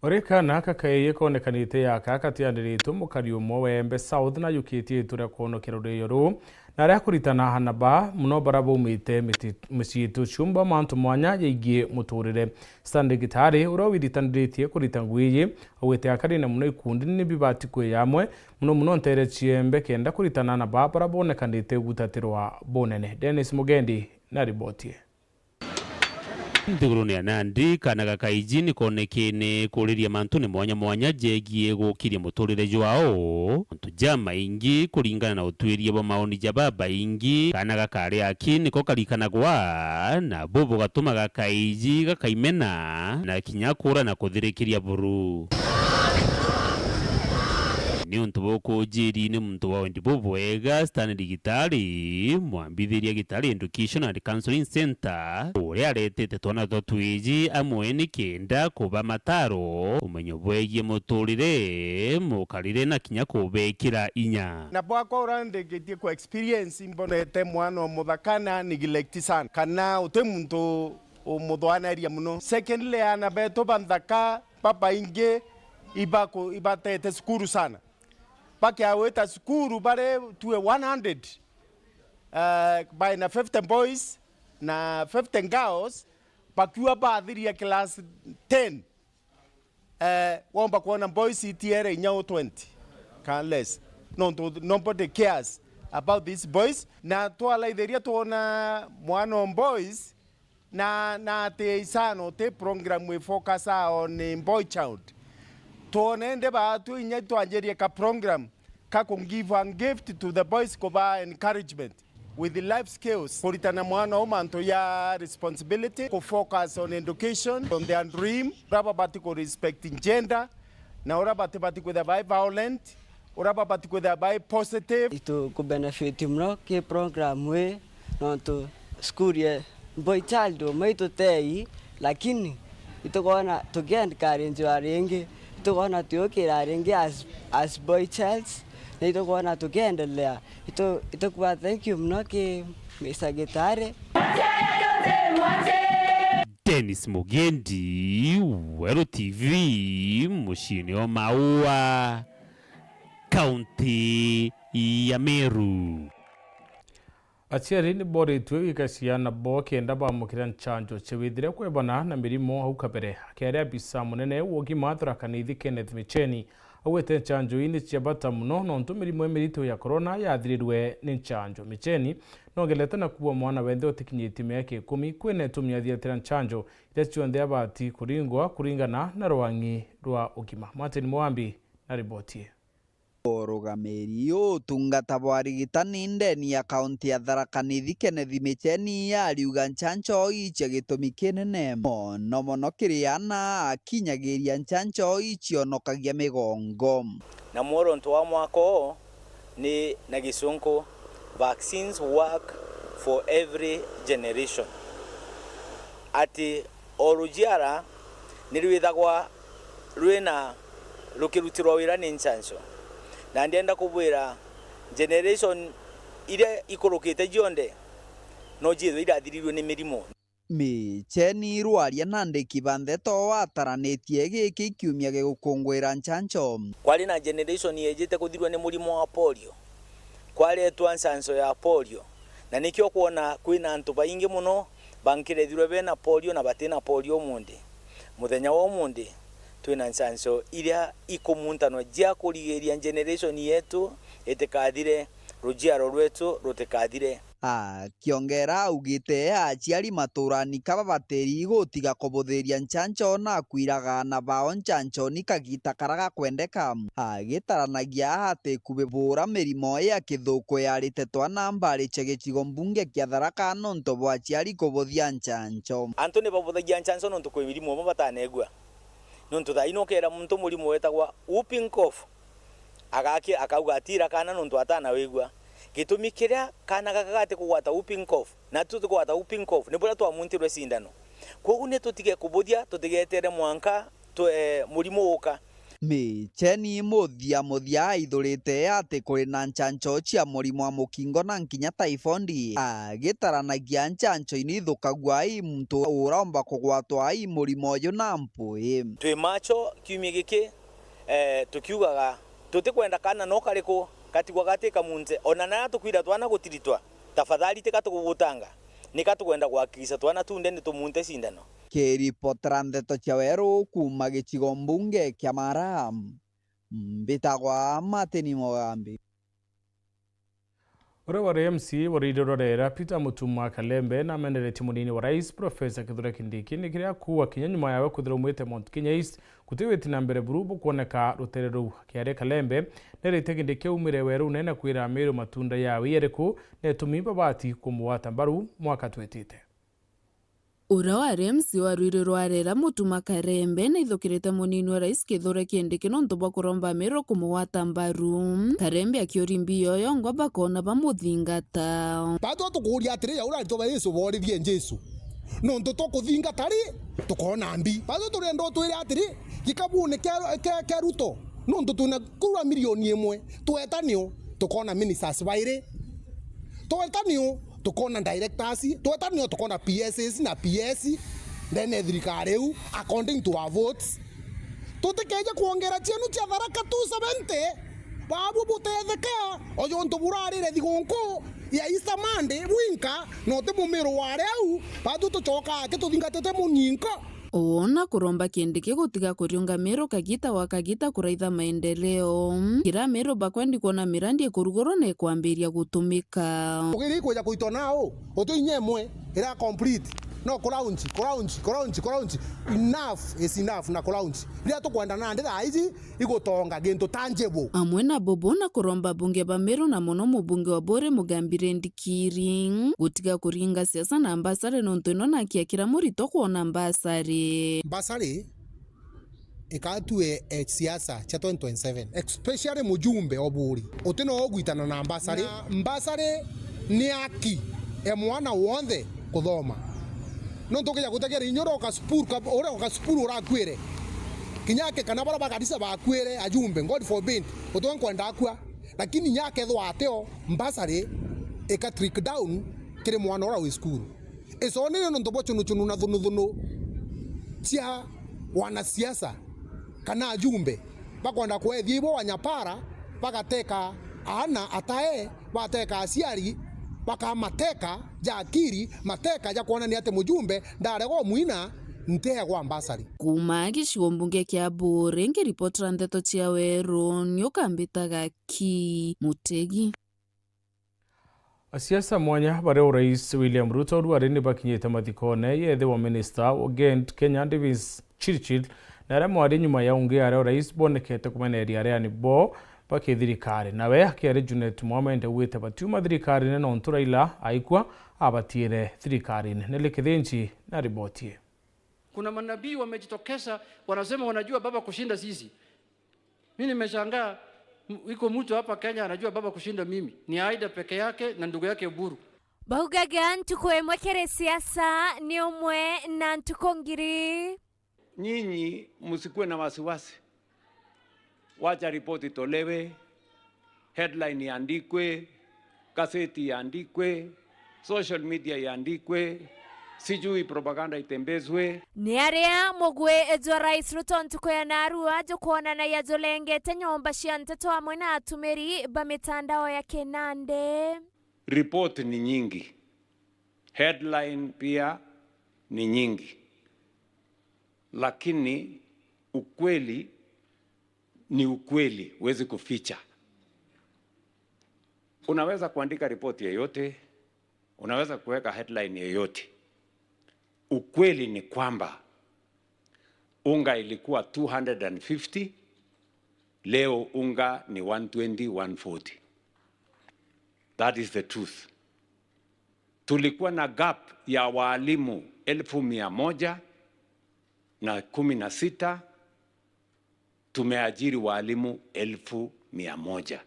Oreka na kakaye konekanite ya kakatianiritu mukari umwe wembe South na yukitie tura kono kirode yoru na ria kuritana hanaba muno barabo umite misitu chumba mantu mwanya yigie muturire stande gitari uro wiritandiritie kuritangwiye awete akari na muno ikundi ni bibati kwe yamwe muno ntere chiembe kenda kuritana na barabo nekanite gutatirwa bonene Dennis Mugendi na ribotie Nthiguru ya Nandi kana gakaiji ni konekene kuriria mantu ni mwanya jegie gukiria muturire jwao ntu jama ingi kuringana na utwirie bo maoni jababa ingi kana gakari aki niko karikana gwa na bobo gatuma gakaiji gakaimena na kinyakura na kuthirikiria buru ni untu boko jiri ni muntu wa ndi bobo ega stani digitali mwambithiria gitali education and counseling center uri aretete twana twiji amwe ni kenda kuba mataro umenyo bwegie muturire mukarire na kinya kubekira inya na bwako urandegetie ku experience imbonete mwana muthakana neglect sana kana ute muntu umuthwana ria muno secondly ana beto banthaka papa inge ibatete skuru sana Baki aweta skuru bare tuwe 100 by na 15 boys na 15 girls bakiwa baadhiria class 10 womba kuona boys itiere nyao 20 can less nobody cares about these boys na tuala idheria tuona mwana boys na te isano te program we focus on boy child tuonende batu inye tuanjerie ka program ka give and gift to the boys koba encouragement with the life skills kuritana mwana omanto ya responsibility ko focus on education on their dream raba bati ko respecting gender na ora bati ko the violent ora bati ko the positive itu ko benefit mno ke program we no to school ye boy child mai to tei lakini ito kona to get encourage arenge ito kona tuokira arenge as boy childs na ito kona tukiendelea ito kwa thank you mno ke Mr. Gitare Dennis Mugendi Weru TV mushini wa Maua County ya Meru Aciari ni bori tuwe ikasiana bo kenda ba mukiran chanjo chewidire kwebana na mirimo au kabere akere abisa munene wogi mathra kanithi Kenneth Micheni awete chanjo ini chabata muno nontu mirimo emirito ya corona yathirirwe ni chanjo Micheni nogeleta na kuwa mwana wende otikinyiti meke 10 kwene tumya thiatira chanjo iracionthe abati kuringana na rwangi rwa ugima Martin Mwambi na ribotie Rugamiri utungata bwa rigitani ndeni ya kaunti ya Tharaka Nithi Kenneth Micheni ariuga nchancho iche gitumi kinene mono kiriana akinyagiria nchancho icionokagia migongo na moronto wa mwako ni na gisunku vaccines work for every generation ati orujiara nirwithagwa rwina rukirutirwa wira ni nchanso na ndienda kubwira generation ile ikorokete jonde no jitho irathirirwe ni mirimo Micheni rwaria nande kibande to wataranetie giki kiumia gigukungwira nchancho kwali na generation yejete kuthirwa ni murimo wa polio kwali twansanso ya polio na nikyo kuona kwina antu baingi muno bankirethirwe bena polio na batina polio muthenya wa umundi twina nsanso iria ikumuntano jia kurigeria generation yetu etekathire rujiaro rwetu rutekathire. Kiongera augite aciari maturani kaba bateri gutiga kubuthiria nchancho na kwiragana bao nchancho ni kagita karaga kwendeka agitaranagia ati kubibura mirimo ya kithuko yarite twana mbari chegecigo mbunge kia Tharaka nonto bwa aciari kubuthia nchancho antu ni babuthagia nchancho nonto kwi mirimo mabatanegwa nonto thaino kera muntu murimo wetagwa whooping cough akauga atira kana nonto atana wigwa gitumi kiria kana gakagate kugwata whooping cough na tutigwata whooping cough ni bora twamuntirwe sindano koguo ne tutige kubuthia tutigetere mwanka murimo uka Micheni muthia ithurite ati kuri na nchancho cia murimo wa mukingo na nkinya typhoid agitaranagia nchancho ini thukagwa i muntu uromba kugwatwa i murimo uyu na mpui twi macho kiumia giki tukiugaga tutikwenda kana no kariko katigwa gatika munte ona na tukwira twana gutiritwa tafadhali tikatugutanga nikatukwenda gwakisa twana tunde ni tumunte sindano kiripotera ndeto cia weru kuma gicigo mbunge kia Mara mbitagwa Martin Mugambi ore wa MC warirorera Peter Mutumwa Kalembe na mendeleti munini wa rais Professor Kithure Kindiki ni kiria kuwa kinya nyuma yawe kuthira umwite Mount Kenya East kutiwiti na mbere burubu kuoneka rutereru kiare Kalembe nerite Kindiki umire weru nena kwira Meru matunda yawe yereku netumimba bati kumuwata mbaru mwaka twetite Ura wa RMC warwire rwarera Mutuma Kalembe na ithukirite munini wa rais Kithure Kindiki nonto bwa kuromba Meru kumuwata mbaru Kalembe akiori yoyo ngomba kona bamuthingata bato tukuria atiri ya ura ritoba Yesu borithie Jesu nonto tukuthingata ri tukona mbi bato turendo twire atiri gikabune ke Ruto nonto tuna kura milioni 1 twetanio tukona ministers baire twetanio tukona directors twetanio tukona PSs na PS then thirikari u according to our votes tutikeje kuongera chenu cha Tharaka 270 babu butetheka oyo ntuburarire thigonko ya Easter Monday winka no te mumero ware au badu tucoka ke tuthingatete munyinka Ona kuromba Kindiki gutiga kuriunga Meru kagita wakagita kuraitha maendeleo kira Meru bakwendi kuona mirandi ekurugoro na kwambiria gutumika ugiri kuja kuito nao otuinyemwe ira complete no kuraunchi enough is enough na kuraunchi ria tukwenda na ndira izi igutonga gintu tangible amwe na bobo na kuromba bunge ba Meru na muno mubunge wa Bore Mugambire Ndikiri gutiga kuringa siasa na ambasare nonto ino na kiakira murito kuona ambasare ikatue siasa cha 2027 especially mujumbe oburi utino ogwitana na ambasare ni aki mwana wothe kuthoma no tukija gutegera inyoro ka spuru urakwire kinyake kana bara bagadisa bakwire ajumbe God forbid utonga kwenda akwa lakini nyake thwateo ambasare eka trick down kire mwana ora we school esone no ntobo chunu na thunu cia wanasiasa kana ajumbe bakwenda kwethia ibo wanyapara bagateka ana atae bateka asiari bakamateka jakiri mateka ja kuona ni ate mujumbe ndarego muina ntegwa ambasari kuma gicigo mbunge kia Bore ngiripotera ndeto cia weru niukambitaga ki Mutegi Asiasa mwanya bare urais William Ruto rwari ni bakinyite mathikone yethe wa minister Ogent Kenya Davis Chirchir na ramwari nyuma ya unge are urais bonekete kumeneria are ani bo bakithirikari nawe akiari Junet Mohammed wite batuma thirikari ne no Raila aikwa abatiere thirikari ne kithinji na riboti. Kuna manabii wamejitokeza wanasema wanajua baba kushinda sisi. Mimi nimeshangaa iko mtu hapa Kenya anajua baba kushinda mimi. Ni Aida peke yake na ndugu yake Uburu. Baugaga ntuko emwekere siasa ni umwe na ntuko ngiri. Nyinyi msikuwe na wasiwasi. Wacha ripoti itolewe, headline iandikwe, gazeti iandikwe, social media iandikwe, sijui propaganda itembezwe. Ni area mugwe ezo Rais Ruto ntuko ya Narua kuona na yazolengete nyomba cia nteto hamwe na atumiri ba mitandao ya Kenande. Report ni nyingi, headline pia ni nyingi, lakini ukweli ni ukweli, huwezi kuficha. Unaweza kuandika ripoti yoyote, unaweza kuweka headline yoyote. Ukweli ni kwamba unga ilikuwa 250, leo unga ni 120, 140. That is the truth. Tulikuwa na gap ya walimu 1,116, tumeajiri walimu 1,100.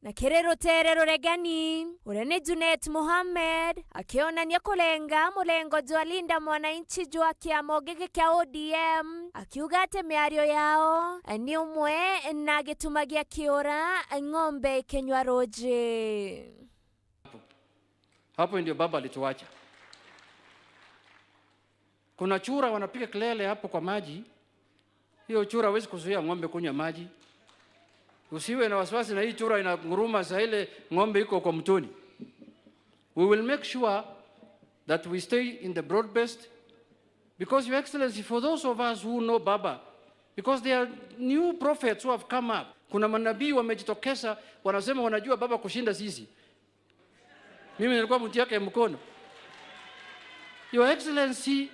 Na kerero terero regani urene Junet Mohamed akionania kulenga mulengo jwalinda mwananchi jwa kiamo gege kia ODM akiugate miario yao ni umwe na gitumagia kiora ng'ombe kenywa roje. Hapo ndio baba alituacha. Kuna chura wanapiga kelele hapo kwa maji. Hiyo chura hawezi kuzuia ng'ombe kunywa maji. Usiwe na wasiwasi na hii chura inanguruma saa ile ng'ombe iko kwa mtoni. We will make sure that we stay in the broad-based, because Your Excellency, for those of us who know Baba, because there are new prophets who have come up. Kuna manabii wamejitokeza wanasema wanajua Baba kushinda sisi. Mimi nilikuwa mtu yake mkono. Your Excellency,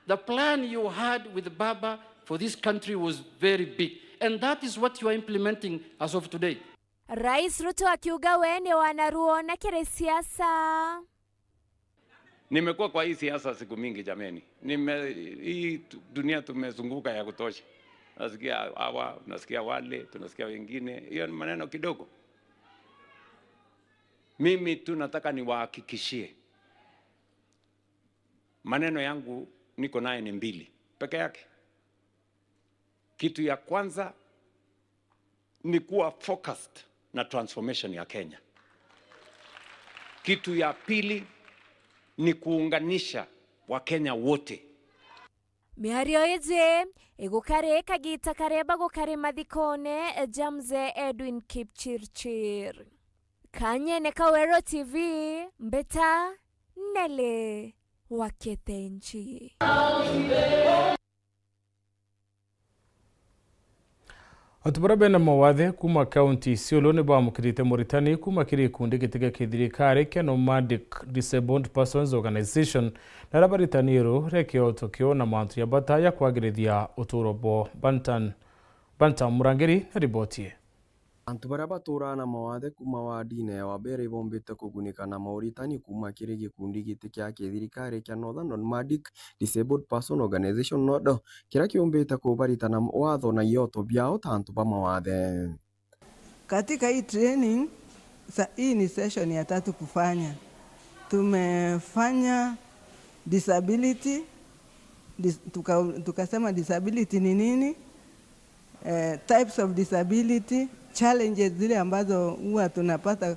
the plan you had with Baba for this country was very big. And that is what you are implementing as of today. Rais Ruto akiuga wene wanaruona kere siasa. Nimekuwa kwa hii siasa siku mingi jameni. Hii dunia tumezunguka ya kutosha. Nasikia hawa, nasikia wale, tunasikia wengine. Hiyo ni maneno kidogo. Mimi tu nataka niwahakikishie. Maneno yangu niko naye ni mbili peke yake. Kitu ya kwanza ni kuwa focused na transformation ya Kenya. Kitu ya pili ni kuunganisha Wakenya wote. Mihario eze egukare kagita kareba gukare mathikone Jamze Edwin Kipchirchir. Kanye Kawero TV mbeta nele waketenchi. Atubara na mawathe kuma county Isiolo ne bamukirite Mauritania kuma kiri kundi gitege kithirikari kia Nomadic Disabled Persons Organization na rabaritaniro rekio tokyo na mantu ya bataya kwagirithia uturo Bantam Murangeri na ribotie. Antu baria batura na mawathe kuma wadi-ini wa mbere ibombite kugunika na Mauritania kuma kiri gikundi giti kia kithirikari kia Northern Nomadic Disabled Person Organization NODO kiria kiombite kubaritana watho na ioto biao ta antu ba mawathe. Katika hii training hii ni session ya 3 kufanya. Tumefanya disability, tukasema disability ni nini, types of disability, challenges zile ambazo huwa tunapata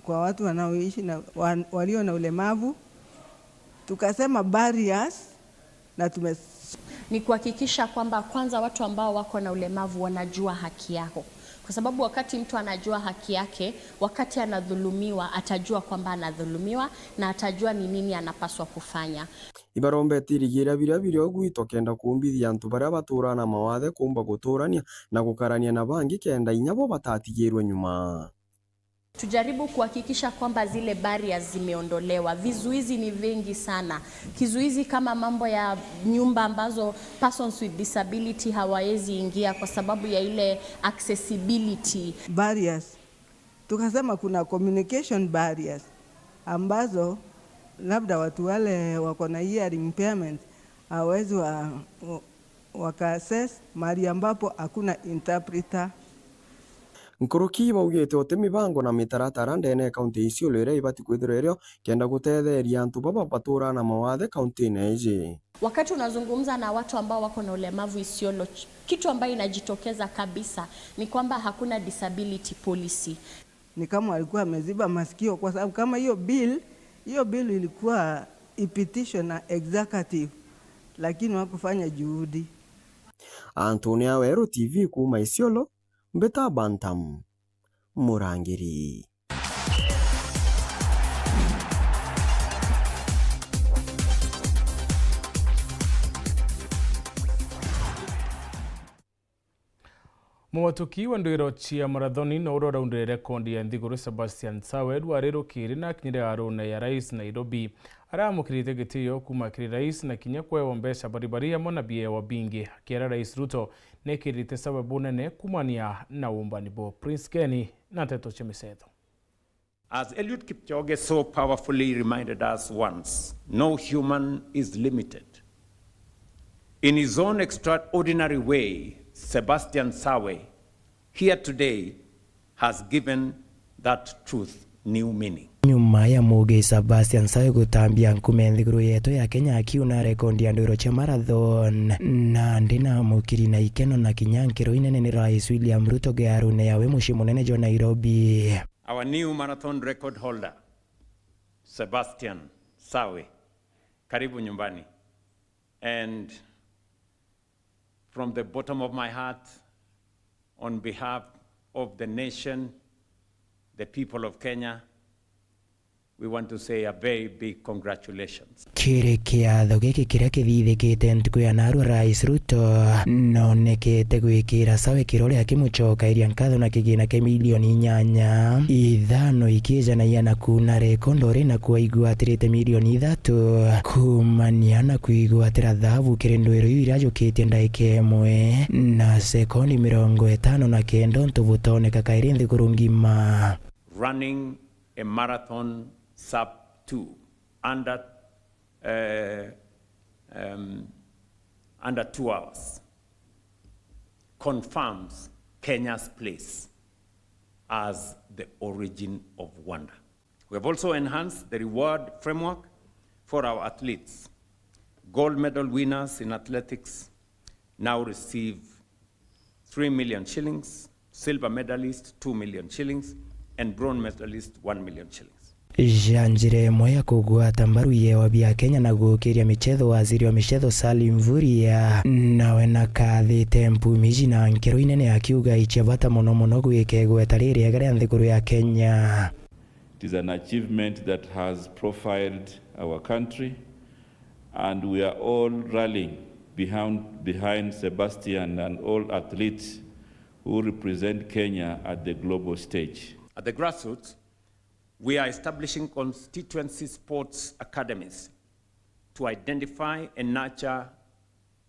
kwa watu wanaoishi na walio na ulemavu. Tukasema barriers na ni kuhakikisha kwamba kwanza watu ambao wako na ulemavu wanajua haki yao. Kwa sababu wakati mtu anajua haki yake, wakati anadhulumiwa atajua kwamba anadhulumiwa na atajua ni nini anapaswa kufanya. Ibarombete irigira biria ogwito kenda kumbithia antu baria batura na mawathe kumba guturania na gukarania na bangi kenda inyabo batatigirwe nyuma. Tujaribu kuhakikisha kwamba zile barriers zimeondolewa. Vizuizi ni vingi sana. Kizuizi kama mambo ya nyumba ambazo persons with disability hawawezi ingia kwa sababu ya ile accessibility barriers. Tukasema kuna communication barriers ambazo labda watu wale wako na hearing impairment hawezi waka access mahali ambapo hakuna interpreter. Nkuruki baugite ote mibango na mitaratara ndene kaunti icio iria ibati kwithirwa irio kenda gutetheria antu baba batura na mawathe kaunti-ini iji. Wakati unazungumza na watu ambao wako na ulemavu Isiolo, kitu ambayo inajitokeza kabisa ni kwamba hakuna disability policy. Ni kama alikuwa ameziba masikio kwa sababu kama hiyo bill ilikuwa ipitishwe na executive lakini wakufanya juhudi. Antonia Wero, TV kuma Isiolo, Mbeta Bantam, Murangiri. Mwatuki wa ndwiro chia marathoni na urora undire rekondi ya Nthiguru Sebastian Sawe dwariro kiri na kinyire aruna ya rais Nairobi aramukirite gitio kuma kiri rais na kinya kwewa mbeca baribari ya mona bie wa bingi kera rais Ruto nekirite Sawe bunene kumania na umbani bo Prince Kenny na Teto Chemisetho. As Eliud Kipchoge so powerfully reminded us once, no human is limited. In his own extraordinary way, Sebastian Sawe, here today, has given that truth new meaning. Nyuma ya Muge Sebastian Sawe gutambia nkume Nthiguru yetu ya Kenya akiuna rekondi ya ndwiro cha marathon na ndina mukiri na ikeno na kinyankiro inene ni Rais William Ruto gearune yawe mushi munene jo Nairobi. Our new marathon record holder, Sebastian Sawe, karibu nyumbani. And from the bottom of my heart, on behalf of the nation, the people of Kenya, we want to say a very big congratulations. Kiri kiatho giki kiria kithithikite ntuku ya naru Rais Ruto nonekete gwikira Sawe kirore akimucoka iria nkatho na kigina ke milioni 8 ithano ikijanaia na kuna rekondori na kuigwatirite milioni 3 kumania na kuigwatira thahabu kiri ndwiro iria jukitie ndaike imwe na sekondi 59 ntubutoneka kairi Nthiguru ngima. Running a marathon sub 2 under 2 hours confirms Kenya's place as the origin of wonder. We have also enhanced the reward framework for our athletes. Gold medal winners in athletics now receive 3 million shillings, silver medalists 2 million shillings, and bronze medalist 1 million shillings. Janjire moya kugwata mbaru yewa bia Kenya na gukiria michetho waziri wa michetho Salim Mvurya nawe na kathi tempu miji na nkero inene akiuga ichebata mono gwikegweta riri agari Nthiguru ya Kenya. It is an achievement that has profiled our country, and we are all rallying behind Sebastian and all athletes who represent Kenya at the global stage. At the grassroots, we are establishing constituency sports academies to identify and nurture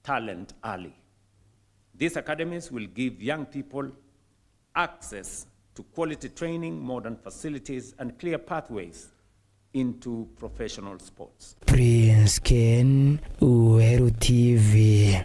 talent early. These academies will give young people access to quality training, modern facilities, and clear pathways into professional sports. Prince Ken, Uweru TV.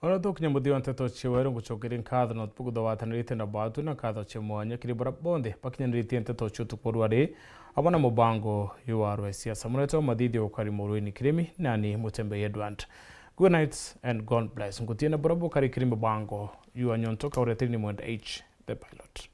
Ona tukinya muthio nteto chiweru ngucokeri nkatho no tupugutho watanirite na batu na nkatho chimwanya kiri bara bonde pakinyanirite nteto chutukporwari abona mubango yuarwe siasa mureto madithio ukari murwini kirimi nani mutembe Edward. Good night and God bless. Ngutina barabu kari kirimi bango yuanyontoka uretini mwenda H the pilot.